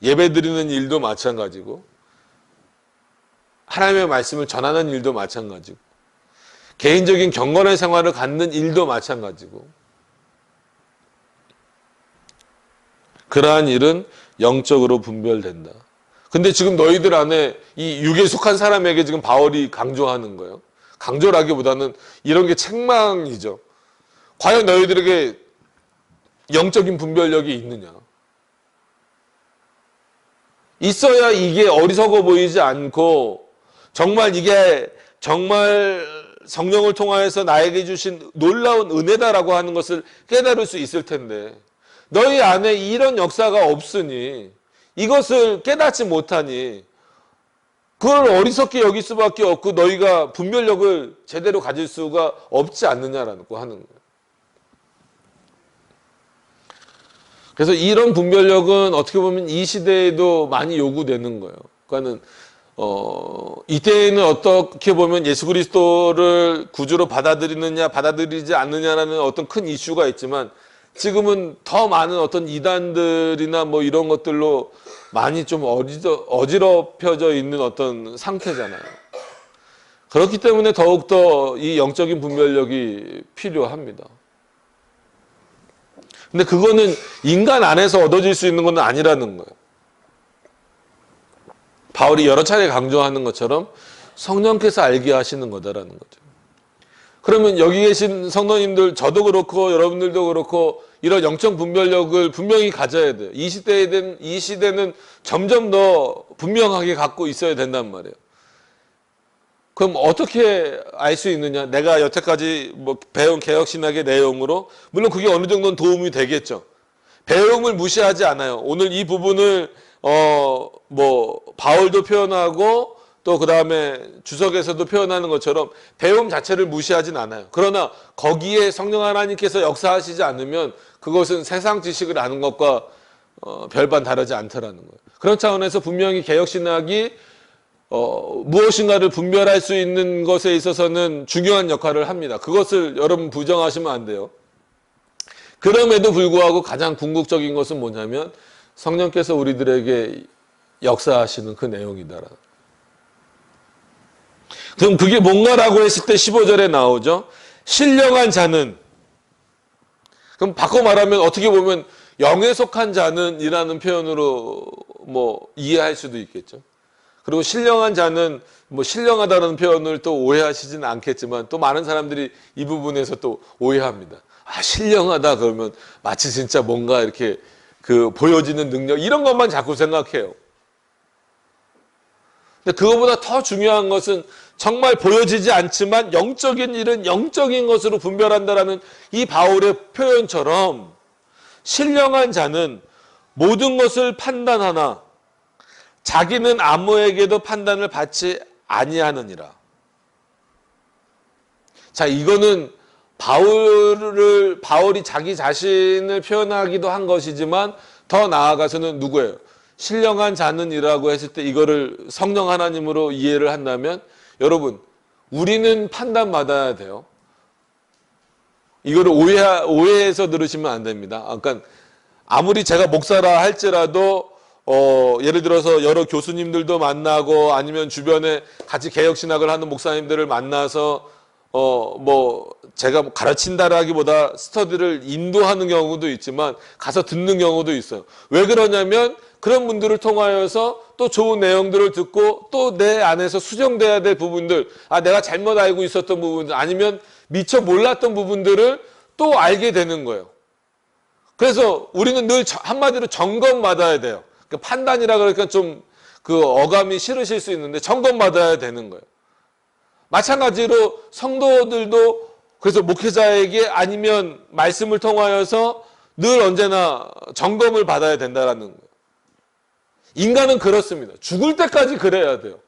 예배 드리는 일도 마찬가지고 하나님의 말씀을 전하는 일도 마찬가지고, 개인적인 경건의 생활을 갖는 일도 마찬가지고, 그러한 일은 영적으로 분별된다. 근데 지금 너희들 안에 이 육에 속한 사람에게 지금 바울이 강조하는 거예요. 강조라기보다는 이런 게 책망이죠. 과연 너희들에게 영적인 분별력이 있느냐? 있어야 이게 어리석어 보이지 않고 정말 이게 정말 성령을 통하여서 나에게 주신 놀라운 은혜다라고 하는 것을 깨달을 수 있을 텐데, 너희 안에 이런 역사가 없으니, 이것을 깨닫지 못하니 그걸 어리석게 여길 수밖에 없고 너희가 분별력을 제대로 가질 수가 없지 않느냐라고 하는 거예요. 그래서 이런 분별력은 어떻게 보면 이 시대에도 많이 요구되는 거예요. 그러니까는 이때에는 어떻게 보면 예수 그리스도를 구주로 받아들이느냐 받아들이지 않느냐라는 어떤 큰 이슈가 있지만, 지금은 더 많은 어떤 이단들이나 뭐 이런 것들로 많이 좀 어지럽혀져 있는 어떤 상태잖아요. 그렇기 때문에 더욱더 이 영적인 분별력이 필요합니다. 근데 그거는 인간 안에서 얻어질 수 있는 건 아니라는 거예요. 바울이 여러 차례 강조하는 것처럼 성령께서 알게 하시는 거다라는 거죠. 그러면 여기 계신 성도님들, 저도 그렇고 여러분들도 그렇고 이런 영적 분별력을 분명히 가져야 돼요. 이 시대는 점점 더 분명하게 갖고 있어야 된단 말이에요. 그럼 어떻게 알 수 있느냐? 내가 여태까지 뭐 배운 개혁신학의 내용으로, 물론 그게 어느 정도는 도움이 되겠죠. 배움을 무시하지 않아요. 오늘 이 부분을 뭐 바울도 표현하고 또 그 다음에 주석에서도 표현하는 것처럼 배움 자체를 무시하진 않아요. 그러나 거기에 성령 하나님께서 역사하시지 않으면 그것은 세상 지식을 아는 것과 별반 다르지 않더라는 거예요. 그런 차원에서 분명히 개혁신학이 무엇인가를 분별할 수 있는 것에 있어서는 중요한 역할을 합니다. 그것을 여러분 부정하시면 안 돼요. 그럼에도 불구하고 가장 궁극적인 것은 뭐냐면 성령께서 우리들에게 역사하시는 그 내용이다. 그럼 그게 뭔가라고 했을 때 15절에 나오죠. 신령한 자는, 그럼 바꿔 말하면 어떻게 보면 영에 속한 자는 이라는 표현으로 뭐 이해할 수도 있겠죠. 그리고 신령한 자는 뭐 신령하다는 표현을 또 오해하시지는 않겠지만, 또 많은 사람들이 이 부분에서 또 오해합니다. 아, 신령하다 그러면 마치 진짜 뭔가 이렇게 그 보여지는 능력 이런 것만 자꾸 생각해요. 근데 그거보다 더 중요한 것은 정말 보여지지 않지만 영적인 일은 영적인 것으로 분별한다라는 이 바울의 표현처럼, 신령한 자는 모든 것을 판단하나 자기는 아무에게도 판단을 받지 아니하느니라. 자, 이거는 바울이 자기 자신을 표현하기도 한 것이지만, 더 나아가서는 누구예요? 신령한 자는이라고 했을 때 이거를 성령 하나님으로 이해를 한다면, 여러분, 우리는 판단받아야 돼요. 이거를 오해해서 들으시면 안 됩니다. 그러니까 아무리 제가 목사라 할지라도 예를 들어서 여러 교수님들도 만나고 아니면 주변에 같이 개혁신학을 하는 목사님들을 만나서 뭐 제가 가르친다라기보다 스터디를 인도하는 경우도 있지만 가서 듣는 경우도 있어요. 왜 그러냐면 그런 분들을 통하여서 또 좋은 내용들을 듣고 또 내 안에서 수정돼야 될 부분들, 내가 잘못 알고 있었던 부분들 아니면 미처 몰랐던 부분들을 또 알게 되는 거예요. 그래서 우리는 늘 한마디로 점검받아야 돼요. 판단이라 그러니까 좀 그 어감이 싫으실 수 있는데 점검받아야 되는 거예요. 마찬가지로 성도들도 그래서 목회자에게 아니면 말씀을 통하여서 늘 언제나 점검을 받아야 된다는 거예요. 인간은 그렇습니다. 죽을 때까지 그래야 돼요.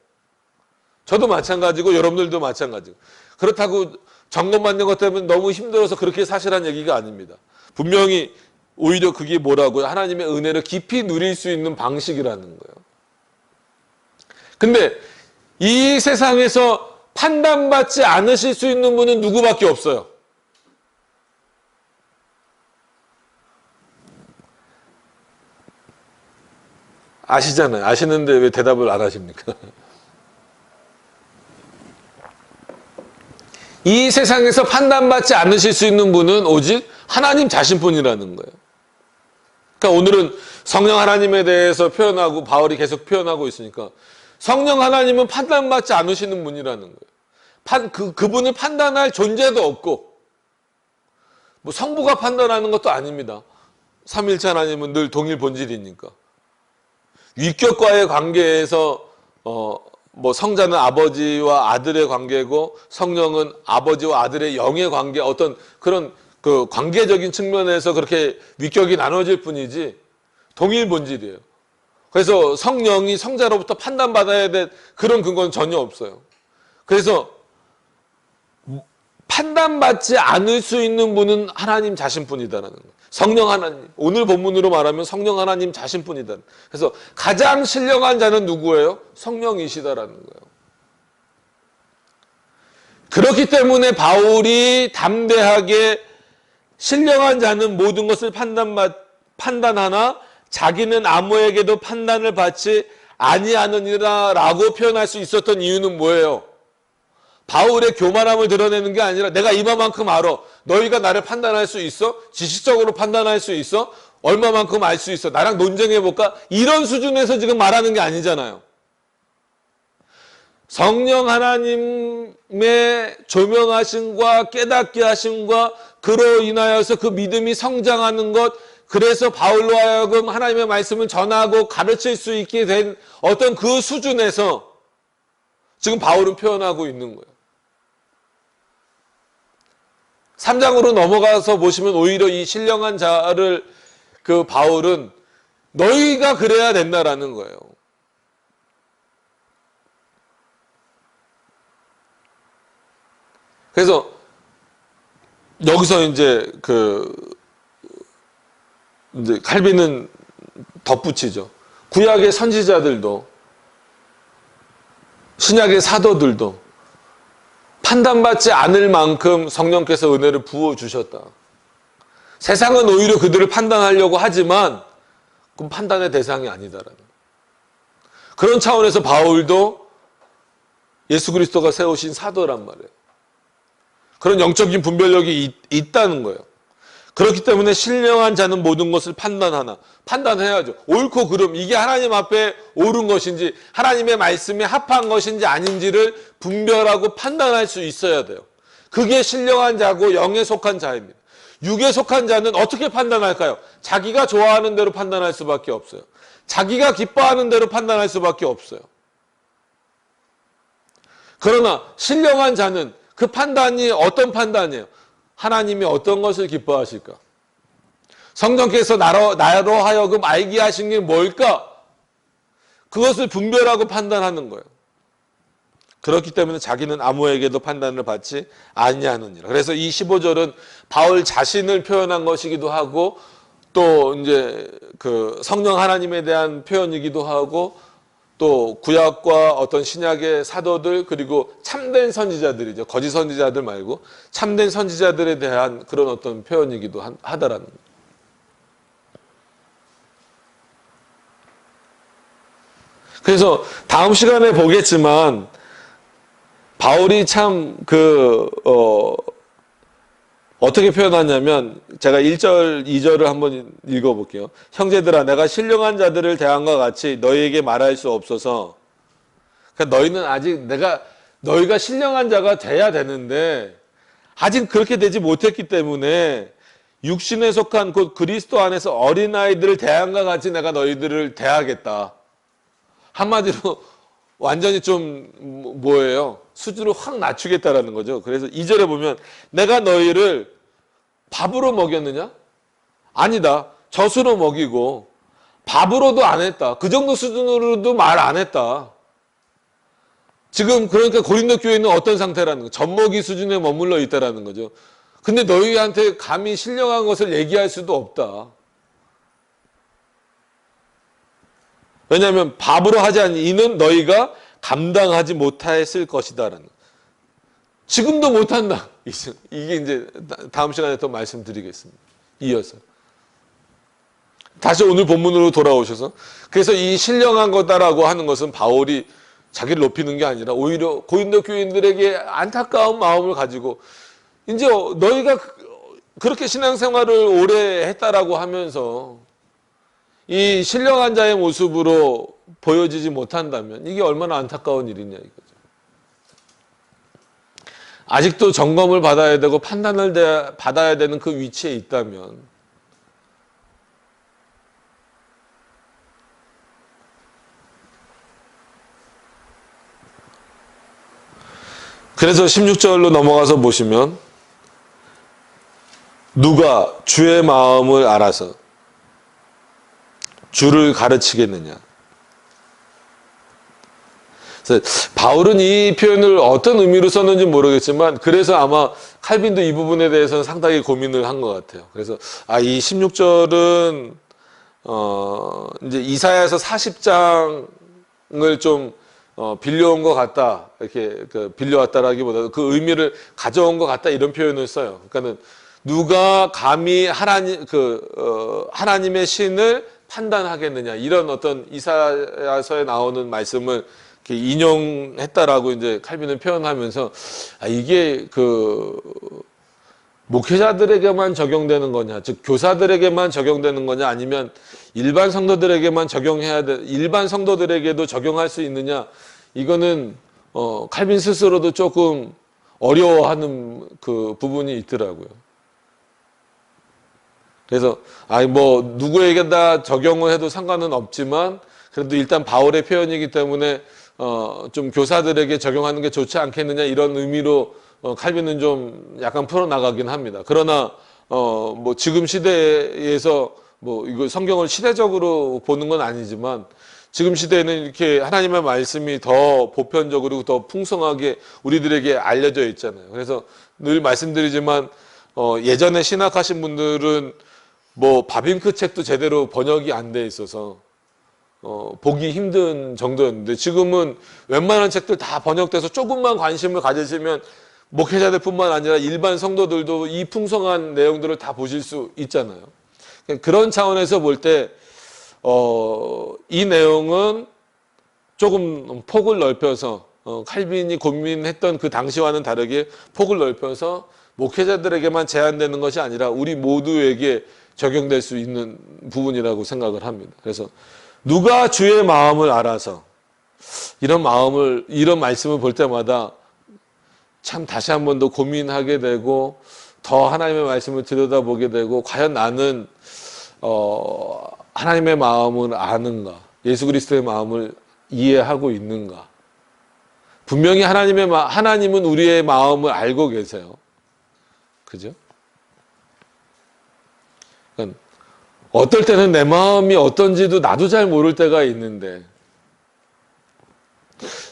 저도 마찬가지고 여러분들도 마찬가지고. 그렇다고 점검받는 것 때문에 너무 힘들어서 그렇게 사실한 얘기가 아닙니다. 분명히 오히려 그게 뭐라고요? 하나님의 은혜를 깊이 누릴 수 있는 방식이라는 거예요. 근데 이 세상에서 판단받지 않으실 수 있는 분은 누구밖에 없어요. 아시잖아요. 아시는데 왜 대답을 안 하십니까? 이 세상에서 판단받지 않으실 수 있는 분은 오직 하나님 자신뿐이라는 거예요. 그러니까 오늘은 성령 하나님에 대해서 표현하고 바울이 계속 표현하고 있으니까 성령 하나님은 판단받지 않으시는 분이라는 거예요. 그분을 판단할 존재도 없고 뭐 성부가 판단하는 것도 아닙니다. 삼일체 하나님은 늘 동일 본질이니까. 위격과의 관계에서 뭐 성자는 아버지와 아들의 관계고 성령은 아버지와 아들의 영의 관계, 어떤 그런 그 관계적인 측면에서 그렇게 위격이 나눠질 뿐이지 동일 본질이에요. 그래서 성령이 성자로부터 판단받아야 될 그런 근거는 전혀 없어요. 그래서 판단받지 않을 수 있는 분은 하나님 자신뿐이다라는 거예요. 성령 하나님, 오늘 본문으로 말하면 성령 하나님 자신뿐이다. 그래서 가장 신령한 자는 누구예요? 성령이시다라는 거예요. 그렇기 때문에 바울이 담대하게 신령한 자는 모든 것을 판단하나 자기는 아무에게도 판단을 받지 아니하느니라 라고 표현할 수 있었던 이유는 뭐예요? 바울의 교만함을 드러내는 게 아니라 내가 이만큼 알아. 너희가 나를 판단할 수 있어? 지식적으로 판단할 수 있어? 얼마만큼 알 수 있어? 나랑 논쟁해볼까? 이런 수준에서 지금 말하는 게 아니잖아요. 성령 하나님의 조명하심과 깨닫게 하심과 그로 인하여서 그 믿음이 성장하는 것, 그래서 바울로 하여금 하나님의 말씀을 전하고 가르칠 수 있게 된 어떤 그 수준에서 지금 바울은 표현하고 있는 거예요. 3장으로 넘어가서 보시면 오히려 이 신령한 자를 그 바울은 너희가 그래야 된다라는 거예요. 그래서 여기서 이제 이제 칼빈은 덧붙이죠. 구약의 선지자들도 신약의 사도들도 판단받지 않을 만큼 성령께서 은혜를 부어주셨다. 세상은 오히려 그들을 판단하려고 하지만 그건 판단의 대상이 아니다라는. 그런 차원에서 바울도 예수 그리스도가 세우신 사도란 말이에요. 그런 영적인 분별력이 있다는 거예요. 그렇기 때문에 신령한 자는 모든 것을 판단하나. 판단해야죠. 옳고 그름, 이게 하나님 앞에 옳은 것인지 하나님의 말씀에 합한 것인지 아닌지를 분별하고 판단할 수 있어야 돼요. 그게 신령한 자고 영에 속한 자입니다. 육에 속한 자는 어떻게 판단할까요? 자기가 좋아하는 대로 판단할 수밖에 없어요. 자기가 기뻐하는 대로 판단할 수밖에 없어요. 그러나 신령한 자는 그 판단이 어떤 판단이에요? 하나님이 어떤 것을 기뻐하실까? 성령께서 나로 하여금 알게 하신 게 뭘까? 그것을 분별하고 판단하는 거예요. 그렇기 때문에 자기는 아무에게도 판단을 받지 아니하느니라. 그래서 이 15절은 바울 자신을 표현한 것이기도 하고 또 이제 그 성령 하나님에 대한 표현이기도 하고 또 구약과 어떤 신약의 사도들 그리고 참된 선지자들이죠. 거짓 선지자들 말고 참된 선지자들에 대한 그런 어떤 표현이기도 하다라는 거예요. 그래서 다음 시간에 보겠지만 바울이 참 어떻게 표현하냐면 제가 1절, 2절을 한번 읽어볼게요. 형제들아 내가 신령한 자들을 대함과 같이 너희에게 말할 수 없어서 그러니까 너희는 아직 너희가 신령한 자가 돼야 되는데 아직 그렇게 되지 못했기 때문에 육신에 속한 곧 그리스도 안에서 어린아이들을 대함과 같이 내가 너희들을 대하겠다. 한마디로 완전히 좀 뭐예요? 수준을 확 낮추겠다라는 거죠. 그래서 2절에 보면 내가 너희를 밥으로 먹였느냐? 아니다. 젖으로 먹이고 밥으로도 안 했다. 그 정도 수준으로도 말 안 했다. 지금 그러니까 고린도 교회는 어떤 상태라는 거예요? 젖먹이 수준에 머물러 있다라는 거죠. 근데 너희한테 감히 신령한 것을 얘기할 수도 없다. 왜냐하면 밥으로 하지 않는 이는 너희가 감당하지 못했을 것이다라는. 지금도 못한다. 이게 이제 다음 시간에 또 말씀드리겠습니다. 이어서. 다시 오늘 본문으로 돌아오셔서 그래서 이 신령한 거다라고 하는 것은 바울이 자기를 높이는 게 아니라 오히려 고린도 교인들에게 안타까운 마음을 가지고 이제 너희가 그렇게 신앙생활을 오래 했다라고 하면서 이 신령한 자의 모습으로 보여지지 못한다면 이게 얼마나 안타까운 일이냐 이거죠. 아직도 점검을 받아야 되고 판단을 받아야 되는 그 위치에 있다면 그래서 16절로 넘어가서 보시면 누가 주의 마음을 알아서 주를 가르치겠느냐. 그래서 바울은 이 표현을 어떤 의미로 썼는지 모르겠지만 그래서 아마 칼빈도 이 부분에 대해서는 상당히 고민을 한 것 같아요. 그래서 이 16절은 이제 이사야서 40장을 좀 빌려온 것 같다 이렇게 빌려왔다라기보다 그 의미를 가져온 것 같다 이런 표현을 써요. 그러니까는 누가 감히 하나님의 신을 판단하겠느냐 이런 어떤 이사야서에 나오는 말씀을 이렇게 인용했다라고 이제 칼빈은 표현하면서 이게 목회자들에게만 적용되는 거냐, 즉 교사들에게만 적용되는 거냐, 아니면 일반 성도들에게만 일반 성도들에게도 적용할 수 있느냐, 이거는 칼빈 스스로도 조금 어려워하는 그 부분이 있더라고요. 그래서 누구에게다 적용을 해도 상관은 없지만 그래도 일단 바울의 표현이기 때문에 좀 교사들에게 적용하는 게 좋지 않겠느냐 이런 의미로 칼빈은 좀 약간 풀어나가긴 합니다. 그러나 지금 시대에서 이거 성경을 시대적으로 보는 건 아니지만 지금 시대에는 이렇게 하나님의 말씀이 더 보편적으로 더 풍성하게 우리들에게 알려져 있잖아요. 그래서 늘 말씀드리지만 예전에 신학하신 분들은 바빙크 책도 제대로 번역이 안 돼 있어서 보기 힘든 정도였는데 지금은 웬만한 책들 다 번역돼서 조금만 관심을 가지시면 목회자들뿐만 아니라 일반 성도들도 이 풍성한 내용들을 다 보실 수 있잖아요. 그런 차원에서 볼 때 이 내용은 조금 폭을 넓혀서 칼빈이 고민했던 그 당시와는 다르게 폭을 넓혀서 목회자들에게만 제한되는 것이 아니라 우리 모두에게 적용될 수 있는 부분이라고 생각을 합니다. 그래서 누가 주의 마음을 알아서 이런 말씀을 볼 때마다 참 다시 한 번 더 고민하게 되고 더 하나님의 말씀을 들여다보게 되고 과연 나는 하나님의 마음을 아는가, 예수 그리스도의 마음을 이해하고 있는가. 분명히 하나님은 우리의 마음을 알고 계세요. 그죠? 그러니까 어떨 때는 내 마음이 어떤지도 나도 잘 모를 때가 있는데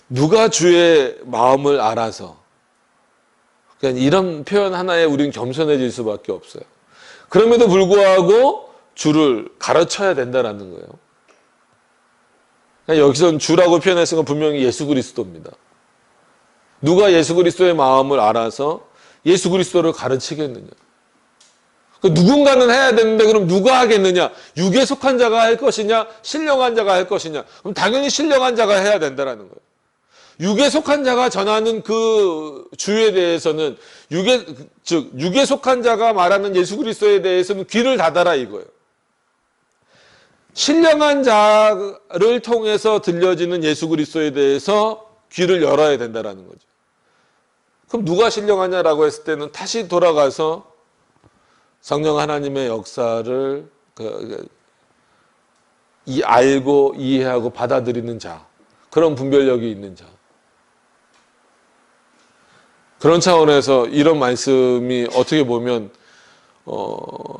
누가 주의 마음을 알아서 그냥 이런 표현 하나에 우리는 겸손해질 수밖에 없어요. 그럼에도 불구하고 주를 가르쳐야 된다는 거예요. 여기서는 주라고 표현했은 건 분명히 예수 그리스도입니다. 누가 예수 그리스도의 마음을 알아서 예수 그리스도를 가르치겠느냐. 누군가는 해야 되는데 그럼 누가 하겠느냐. 육에 속한 자가 할 것이냐 신령한 자가 할 것이냐. 그럼 당연히 신령한 자가 해야 된다는 거예요. 육에 속한 자가 전하는 그 주에 대해서는 육에 속한 자가 말하는 예수 그리스도에 대해서는 귀를 닫아라 이거예요. 신령한 자를 통해서 들려지는 예수 그리스도에 대해서 귀를 열어야 된다는 거죠. 그럼 누가 신령하냐라고 했을 때는 다시 돌아가서 성령 하나님의 역사를 알고 이해하고 받아들이는 자, 그런 분별력이 있는 자. 그런 차원에서 이런 말씀이 어떻게 보면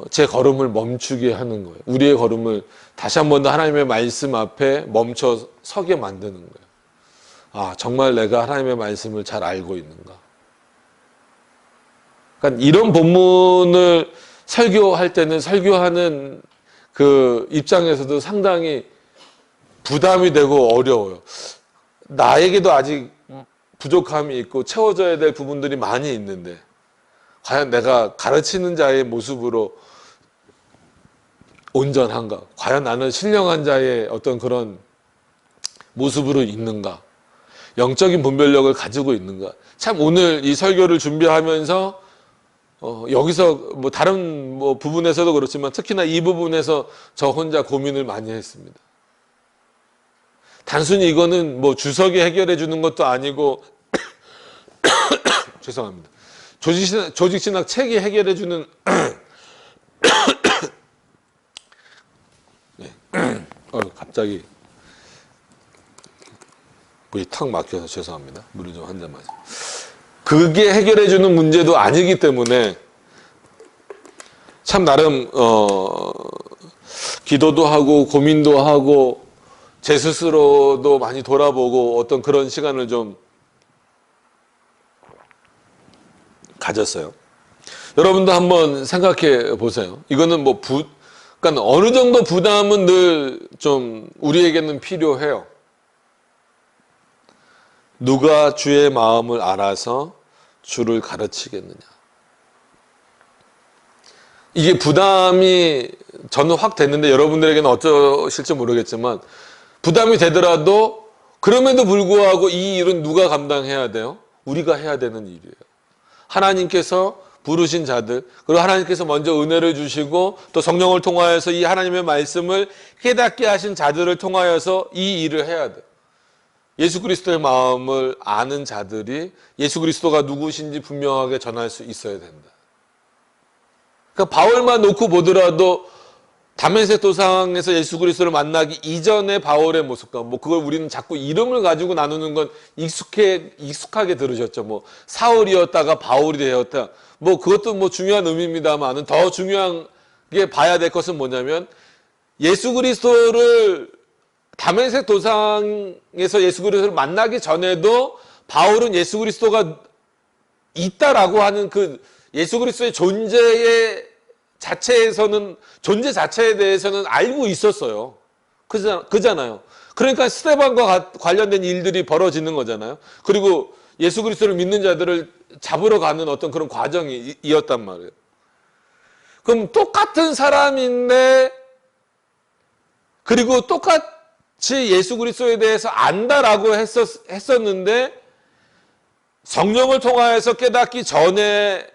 제 걸음을 멈추게 하는 거예요. 우리의 걸음을 다시 한 번 더 하나님의 말씀 앞에 멈춰 서게 만드는 거예요. 정말 내가 하나님의 말씀을 잘 알고 있는가. 그러니까 이런 본문을 설교할 때는 설교하는 그 입장에서도 상당히 부담이 되고 어려워요. 나에게도 아직 부족함이 있고 채워져야 될 부분들이 많이 있는데 과연 내가 가르치는 자의 모습으로 온전한가? 과연 나는 신령한 자의 어떤 그런 모습으로 있는가? 영적인 분별력을 가지고 있는가? 참 오늘 이 설교를 준비하면서 여기서 뭐 다른 뭐 부분에서도 그렇지만 특히나 이 부분에서 저 혼자 고민을 많이 했습니다. 단순히 이거는 뭐 주석이 해결해 주는 것도 아니고 죄송합니다. 조직신학 책이 해결해 주는 네. 갑자기 물이 탁 막혀서 죄송합니다. 물을 좀 한 잔 마세요. 그게 해결해 주는 문제도 아니기 때문에 참 나름 기도도 하고 고민도 하고 제 스스로도 많이 돌아보고 어떤 그런 시간을 좀 가졌어요. 여러분도 한번 생각해 보세요. 이거는 뭐 그러니까 어느 정도 부담은 늘 좀 우리에게는 필요해요. 누가 주의 마음을 알아서 주를 가르치겠느냐. 이게 부담이 저는 확 됐는데 여러분들에게는 어쩌실지 모르겠지만 부담이 되더라도 그럼에도 불구하고 이 일은 누가 감당해야 돼요? 우리가 해야 되는 일이에요. 하나님께서 부르신 자들, 그리고 하나님께서 먼저 은혜를 주시고 또 성령을 통하여서 이 하나님의 말씀을 깨닫게 하신 자들을 통하여서 이 일을 해야 돼요. 예수 그리스도의 마음을 아는 자들이 예수 그리스도가 누구신지 분명하게 전할 수 있어야 된다. 그러니까 바울만 놓고 보더라도 다메섹 도상에서 예수 그리스도를 만나기 이전의 바울의 모습과 뭐 그걸 우리는 자꾸 이름을 가지고 나누는 건 익숙하게 들으셨죠. 뭐 사울이었다가 바울이 되었다. 뭐 그것도 뭐 중요한 의미입니다만은 더 중요하게 봐야 될 것은 뭐냐면 예수 그리스도를 다메섹 도상에서 예수 그리스도를 만나기 전에도 바울은 예수 그리스도가 있다라고 하는 그 예수 그리스도의 존재 자체에 대해서는 알고 있었어요. 그잖아요. 그러니까 스데반과 관련된 일들이 벌어지는 거잖아요. 그리고 예수 그리스도를 믿는 자들을 잡으러 가는 어떤 그런 과정이 이었단 말이에요. 그럼 똑같은 사람인데 그리고 똑같이 예수 그리스도에 대해서 안다라고 했었는데 성령을 통하여서 깨닫기 전에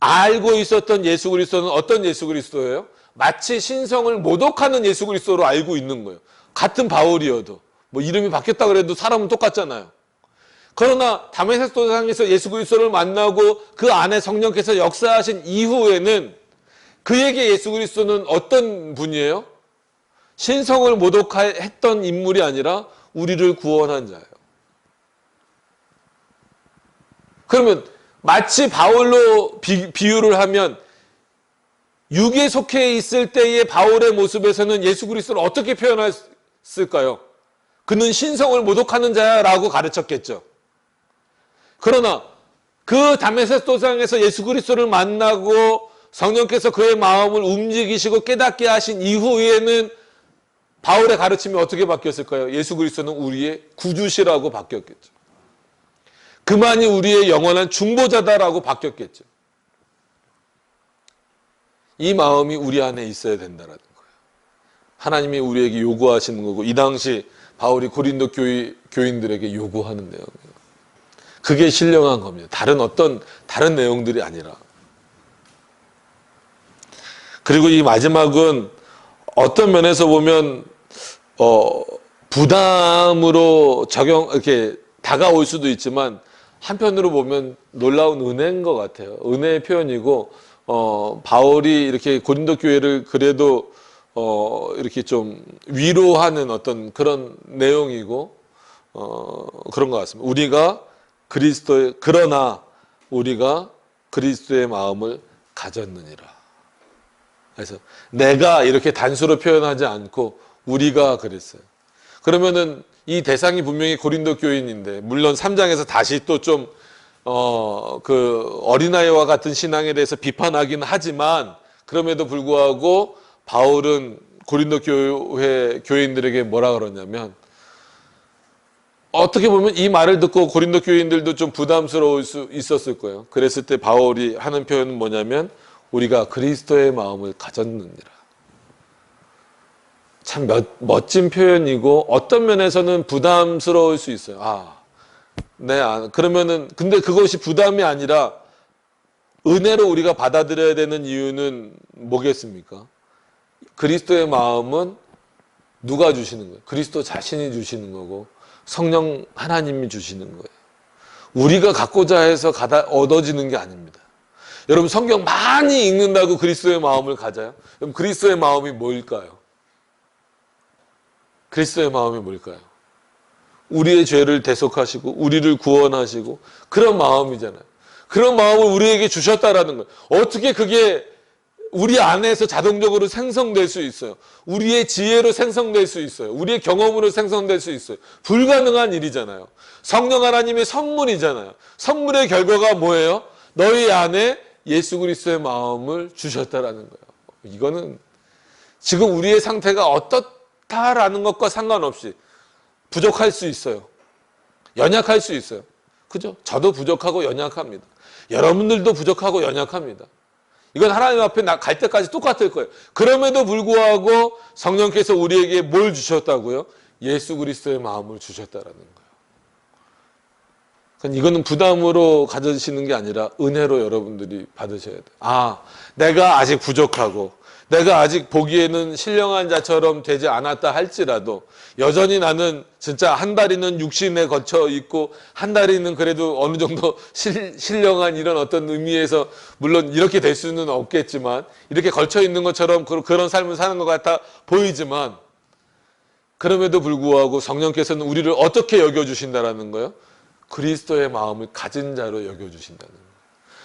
알고 있었던 예수 그리스도는 어떤 예수 그리스도예요? 마치 신성을 모독하는 예수 그리스도로 알고 있는 거예요. 같은 바울이어도 뭐 이름이 바뀌었다 그래도 사람은 똑같잖아요. 그러나 다메섹 도상에서 예수 그리스도를 만나고 그 안에 성령께서 역사하신 이후에는 그에게 예수 그리스도는 어떤 분이에요? 신성을 모독했던 인물이 아니라 우리를 구원한 자예요. 그러면 마치 바울로 비유를 하면 육에 속해 있을 때의 바울의 모습에서는 예수 그리스도를 어떻게 표현했을까요? 그는 신성을 모독하는 자라고 가르쳤겠죠. 그러나 그 다메섹 도상에서 예수 그리스도를 만나고 성령께서 그의 마음을 움직이시고 깨닫게 하신 이후에는 바울의 가르침이 어떻게 바뀌었을까요? 예수 그리스도는 우리의 구주시라고 바뀌었겠죠. 그만이 우리의 영원한 중보자다라고 바뀌었겠죠. 이 마음이 우리 안에 있어야 된다라는 거예요. 하나님이 우리에게 요구하시는 거고 이 당시 바울이 고린도 교인들에게 요구하는 내용이에요. 그게 신령한 겁니다. 다른 내용들이 아니라. 그리고 이 마지막은 어떤 면에서 보면 부담으로 이렇게 다가올 수도 있지만 한편으로 보면 놀라운 은혜인 것 같아요. 은혜의 표현이고 바울이 이렇게 고린도 교회를 그래도 이렇게 좀 위로하는 어떤 그런 내용이고 그런 것 같습니다. 그러나 우리가 그리스도의 마음을 가졌느니라. 그래서 내가 이렇게 단수로 표현하지 않고 우리가 그랬어요. 그러면은 이 대상이 분명히 고린도 교인인데 물론 3장에서 다시 또 좀 그 어린아이와 같은 신앙에 대해서 비판하긴 하지만 그럼에도 불구하고 바울은 고린도 교회 교인들에게 뭐라 그러냐면 어떻게 보면 이 말을 듣고 고린도 교인들도 좀 부담스러울 수 있었을 거예요. 그랬을 때 바울이 하는 표현은 뭐냐면 우리가 그리스도의 마음을 가졌느니라. 참 멋진 표현이고 어떤 면에서는 부담스러울 수 있어요. 그러면은 근데 그것이 부담이 아니라 은혜로 우리가 받아들여야 되는 이유는 뭐겠습니까? 그리스도의 마음은 누가 주시는 거예요? 그리스도 자신이 주시는 거고 성령 하나님이 주시는 거예요. 우리가 갖고자 해서 얻어지는 게 아닙니다. 여러분 성경 많이 읽는다고 그리스도의 마음을 가져요? 그럼 그리스도의 마음이 뭘까요? 그리스도의 마음이 뭘까요? 우리의 죄를 대속하시고 우리를 구원하시고 그런 마음이잖아요. 그런 마음을 우리에게 주셨다라는 거예요. 어떻게 그게 우리 안에서 자동적으로 생성될 수 있어요? 우리의 지혜로 생성될 수 있어요? 우리의 경험으로 생성될 수 있어요? 불가능한 일이잖아요. 성령 하나님의 선물이잖아요. 선물의 결과가 뭐예요? 너희 안에 예수 그리스도의 마음을 주셨다라는 거예요. 이거는 지금 우리의 상태가 어떻다라는 것과 상관없이 부족할 수 있어요. 연약할 수 있어요. 그죠? 저도 부족하고 연약합니다. 여러분들도 부족하고 연약합니다. 이건 하나님 앞에 갈 때까지 똑같을 거예요. 그럼에도 불구하고 성령께서 우리에게 뭘 주셨다고요? 예수 그리스도의 마음을 주셨다라는 거예요. 그러니까 이거는 부담으로 가져지시는 게 아니라 은혜로 여러분들이 받으셔야 돼요. 내가 아직 부족하고 내가 아직 보기에는 신령한 자처럼 되지 않았다 할지라도 여전히 나는 진짜 한 다리는 육신에 걸쳐 있고 한 다리는 그래도 어느 정도 신령한 이런 어떤 의미에서 물론 이렇게 될 수는 없겠지만 이렇게 걸쳐 있는 것처럼 그런 삶을 사는 것 같아 보이지만 그럼에도 불구하고 성령께서는 우리를 어떻게 여겨주신다라는 거예요? 그리스도의 마음을 가진 자로 여겨주신다는 거예요.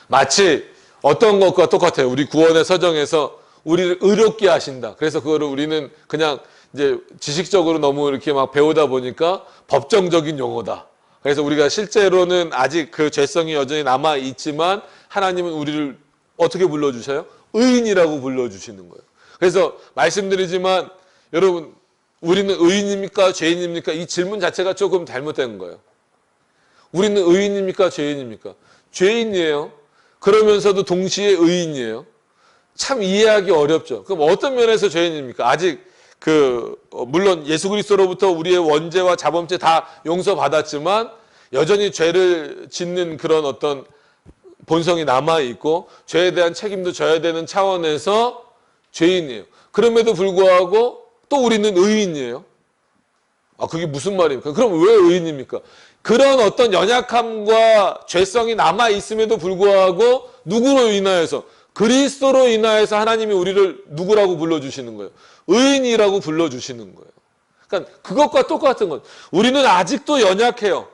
마치 어떤 것과 똑같아요. 우리 구원의 서정에서 우리를 의롭게 하신다. 그래서 그거를 우리는 그냥 이제 지식적으로 너무 이렇게 막 배우다 보니까 법정적인 용어다. 그래서 우리가 실제로는 아직 그 죄성이 여전히 남아 있지만 하나님은 우리를 어떻게 불러주셔요? 의인이라고 불러주시는 거예요. 그래서 말씀드리지만 여러분 우리는 의인입니까? 죄인입니까? 이 질문 자체가 조금 잘못된 거예요. 우리는 의인입니까? 죄인입니까? 죄인이에요. 그러면서도 동시에 의인이에요. 참 이해하기 어렵죠. 그럼 어떤 면에서 죄인입니까? 아직 물론 예수 그리스도로부터 우리의 원죄와 자범죄 다 용서받았지만 여전히 죄를 짓는 그런 어떤 본성이 남아있고 죄에 대한 책임도 져야 되는 차원에서 죄인이에요. 그럼에도 불구하고 또 우리는 의인이에요. 그게 무슨 말입니까? 그럼 왜 의인입니까? 그런 어떤 연약함과 죄성이 남아있음에도 불구하고 누구로 인하여서? 그리스도로 인하여서 하나님이 우리를 누구라고 불러주시는 거예요? 의인이라고 불러주시는 거예요. 그러니까 그것과 똑같은 것. 우리는 아직도 연약해요.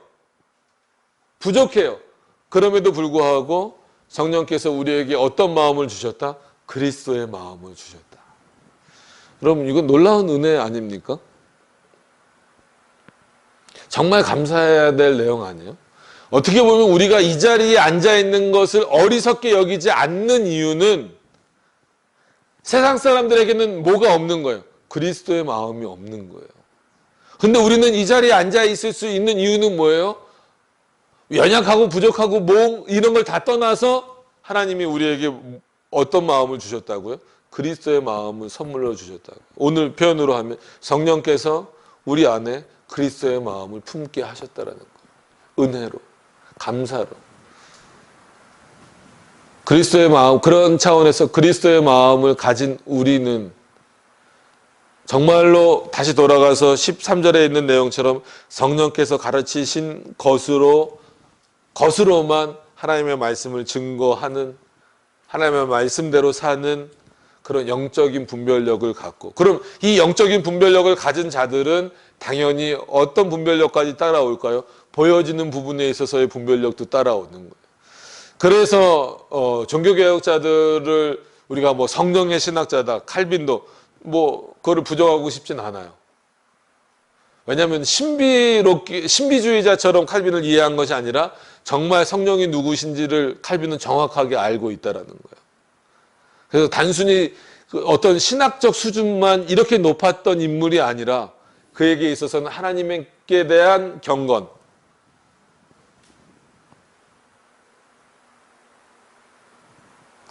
부족해요. 그럼에도 불구하고 성령께서 우리에게 어떤 마음을 주셨다? 그리스도의 마음을 주셨다. 여러분 이건 놀라운 은혜 아닙니까? 정말 감사해야 될 내용 아니에요? 어떻게 보면 우리가 이 자리에 앉아있는 것을 어리석게 여기지 않는 이유는 세상 사람들에게는 뭐가 없는 거예요? 그리스도의 마음이 없는 거예요. 근데 우리는 이 자리에 앉아있을 수 있는 이유는 뭐예요? 연약하고 부족하고 이런 걸 다 떠나서 하나님이 우리에게 어떤 마음을 주셨다고요? 그리스도의 마음을 선물로 주셨다고요. 오늘 표현으로 하면 성령께서 우리 안에 그리스도의 마음을 품게 하셨다라는 거예요. 은혜로. 감사로. 그리스도의 마음, 그런 차원에서 그리스도의 마음을 가진 우리는 정말로 다시 돌아가서 13절에 있는 내용처럼 성령께서 가르치신 것으로만 하나님의 말씀을 증거하는, 하나님의 말씀대로 사는 그런 영적인 분별력을 갖고, 그럼 이 영적인 분별력을 가진 자들은 당연히 어떤 분별력까지 따라올까요? 보여지는 부분에 있어서의 분별력도 따라오는 거예요. 그래서 종교개혁자들을 우리가 성령의 신학자다, 칼빈도 그거를 부정하고 싶진 않아요. 왜냐하면 신비주의자처럼 칼빈을 이해한 것이 아니라 정말 성령이 누구신지를 칼빈은 정확하게 알고 있다라는 거예요. 그래서 단순히 어떤 신학적 수준만 이렇게 높았던 인물이 아니라 그에게 있어서는 하나님께 대한 경건,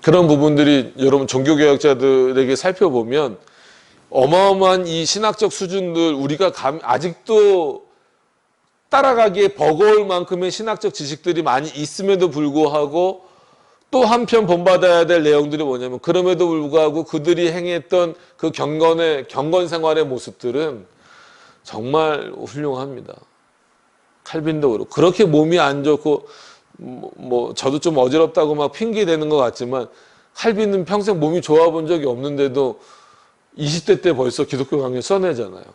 그런 부분들이 여러분 종교개혁자들에게 살펴보면 어마어마한 이 신학적 수준들 우리가 아직도 따라가기에 버거울 만큼의 신학적 지식들이 많이 있음에도 불구하고 또 한편 본받아야 될 내용들이 뭐냐면 그럼에도 불구하고 그들이 행했던 그 경건 생활의 모습들은 정말 훌륭합니다. 칼빈도 그렇고 그렇게 몸이 안 좋고 뭐 저도 좀 어지럽다고 막 핑계 대는 것 같지만 칼빈은 평생 몸이 좋아 본 적이 없는데도 20대 때 벌써 기독교 강의 써내잖아요.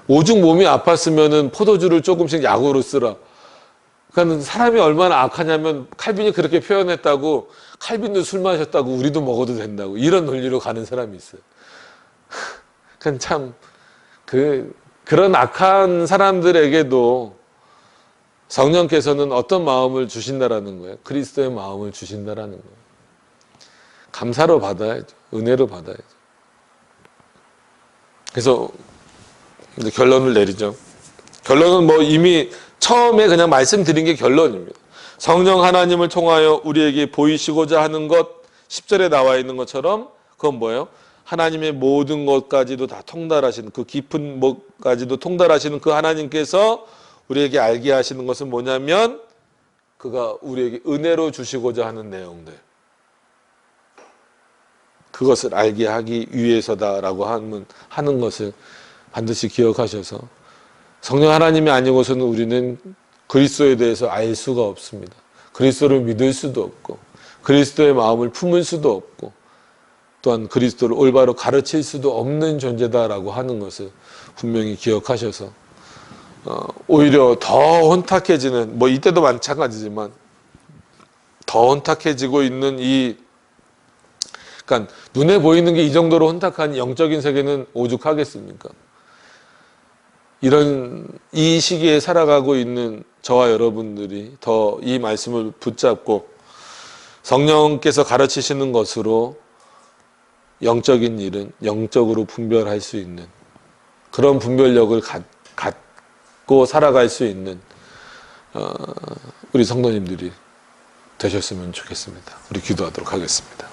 오죽 몸이 아팠으면은 포도주를 조금씩 약으로 쓰라. 그러니까 사람이 얼마나 악하냐면 칼빈이 그렇게 표현했다고 칼빈도 술 마셨다고 우리도 먹어도 된다고 이런 논리로 가는 사람이 있어요. 그건 참 그런 악한 사람들에게도 성령께서는 어떤 마음을 주신다라는 거예요. 그리스도의 마음을 주신다라는 거예요. 감사로 받아야죠. 은혜로 받아야죠. 그래서 이제 결론을 내리죠. 결론은 뭐 이미 처음에 그냥 말씀드린 게 결론입니다. 성령 하나님을 통하여 우리에게 보이시고자 하는 것 10절에 나와 있는 것처럼 그건 뭐예요? 하나님의 모든 것까지도 다 통달하시는 그 깊은 것까지도 통달하시는 그 하나님께서 우리에게 알게 하시는 것은 뭐냐면 그가 우리에게 은혜로 주시고자 하는 내용들 그것을 알게 하기 위해서다라고 하는 것을 반드시 기억하셔서 성령 하나님이 아니고서는 우리는 그리스도에 대해서 알 수가 없습니다. 그리스도를 믿을 수도 없고 그리스도의 마음을 품을 수도 없고 또한 그리스도를 올바로 가르칠 수도 없는 존재다라고 하는 것을 분명히 기억하셔서 오히려 더 혼탁해지는 뭐 이때도 마찬가지지만 더 혼탁해지고 있는 그러니까 눈에 보이는 게 이 정도로 혼탁한 영적인 세계는 오죽하겠습니까? 이 시기에 살아가고 있는 저와 여러분들이 더 이 말씀을 붙잡고 성령께서 가르치시는 것으로 영적인 일은 영적으로 분별할 수 있는 그런 분별력을 갖고 살아갈 수 있는 우리 성도님들이 되셨으면 좋겠습니다. 우리 기도하도록 하겠습니다.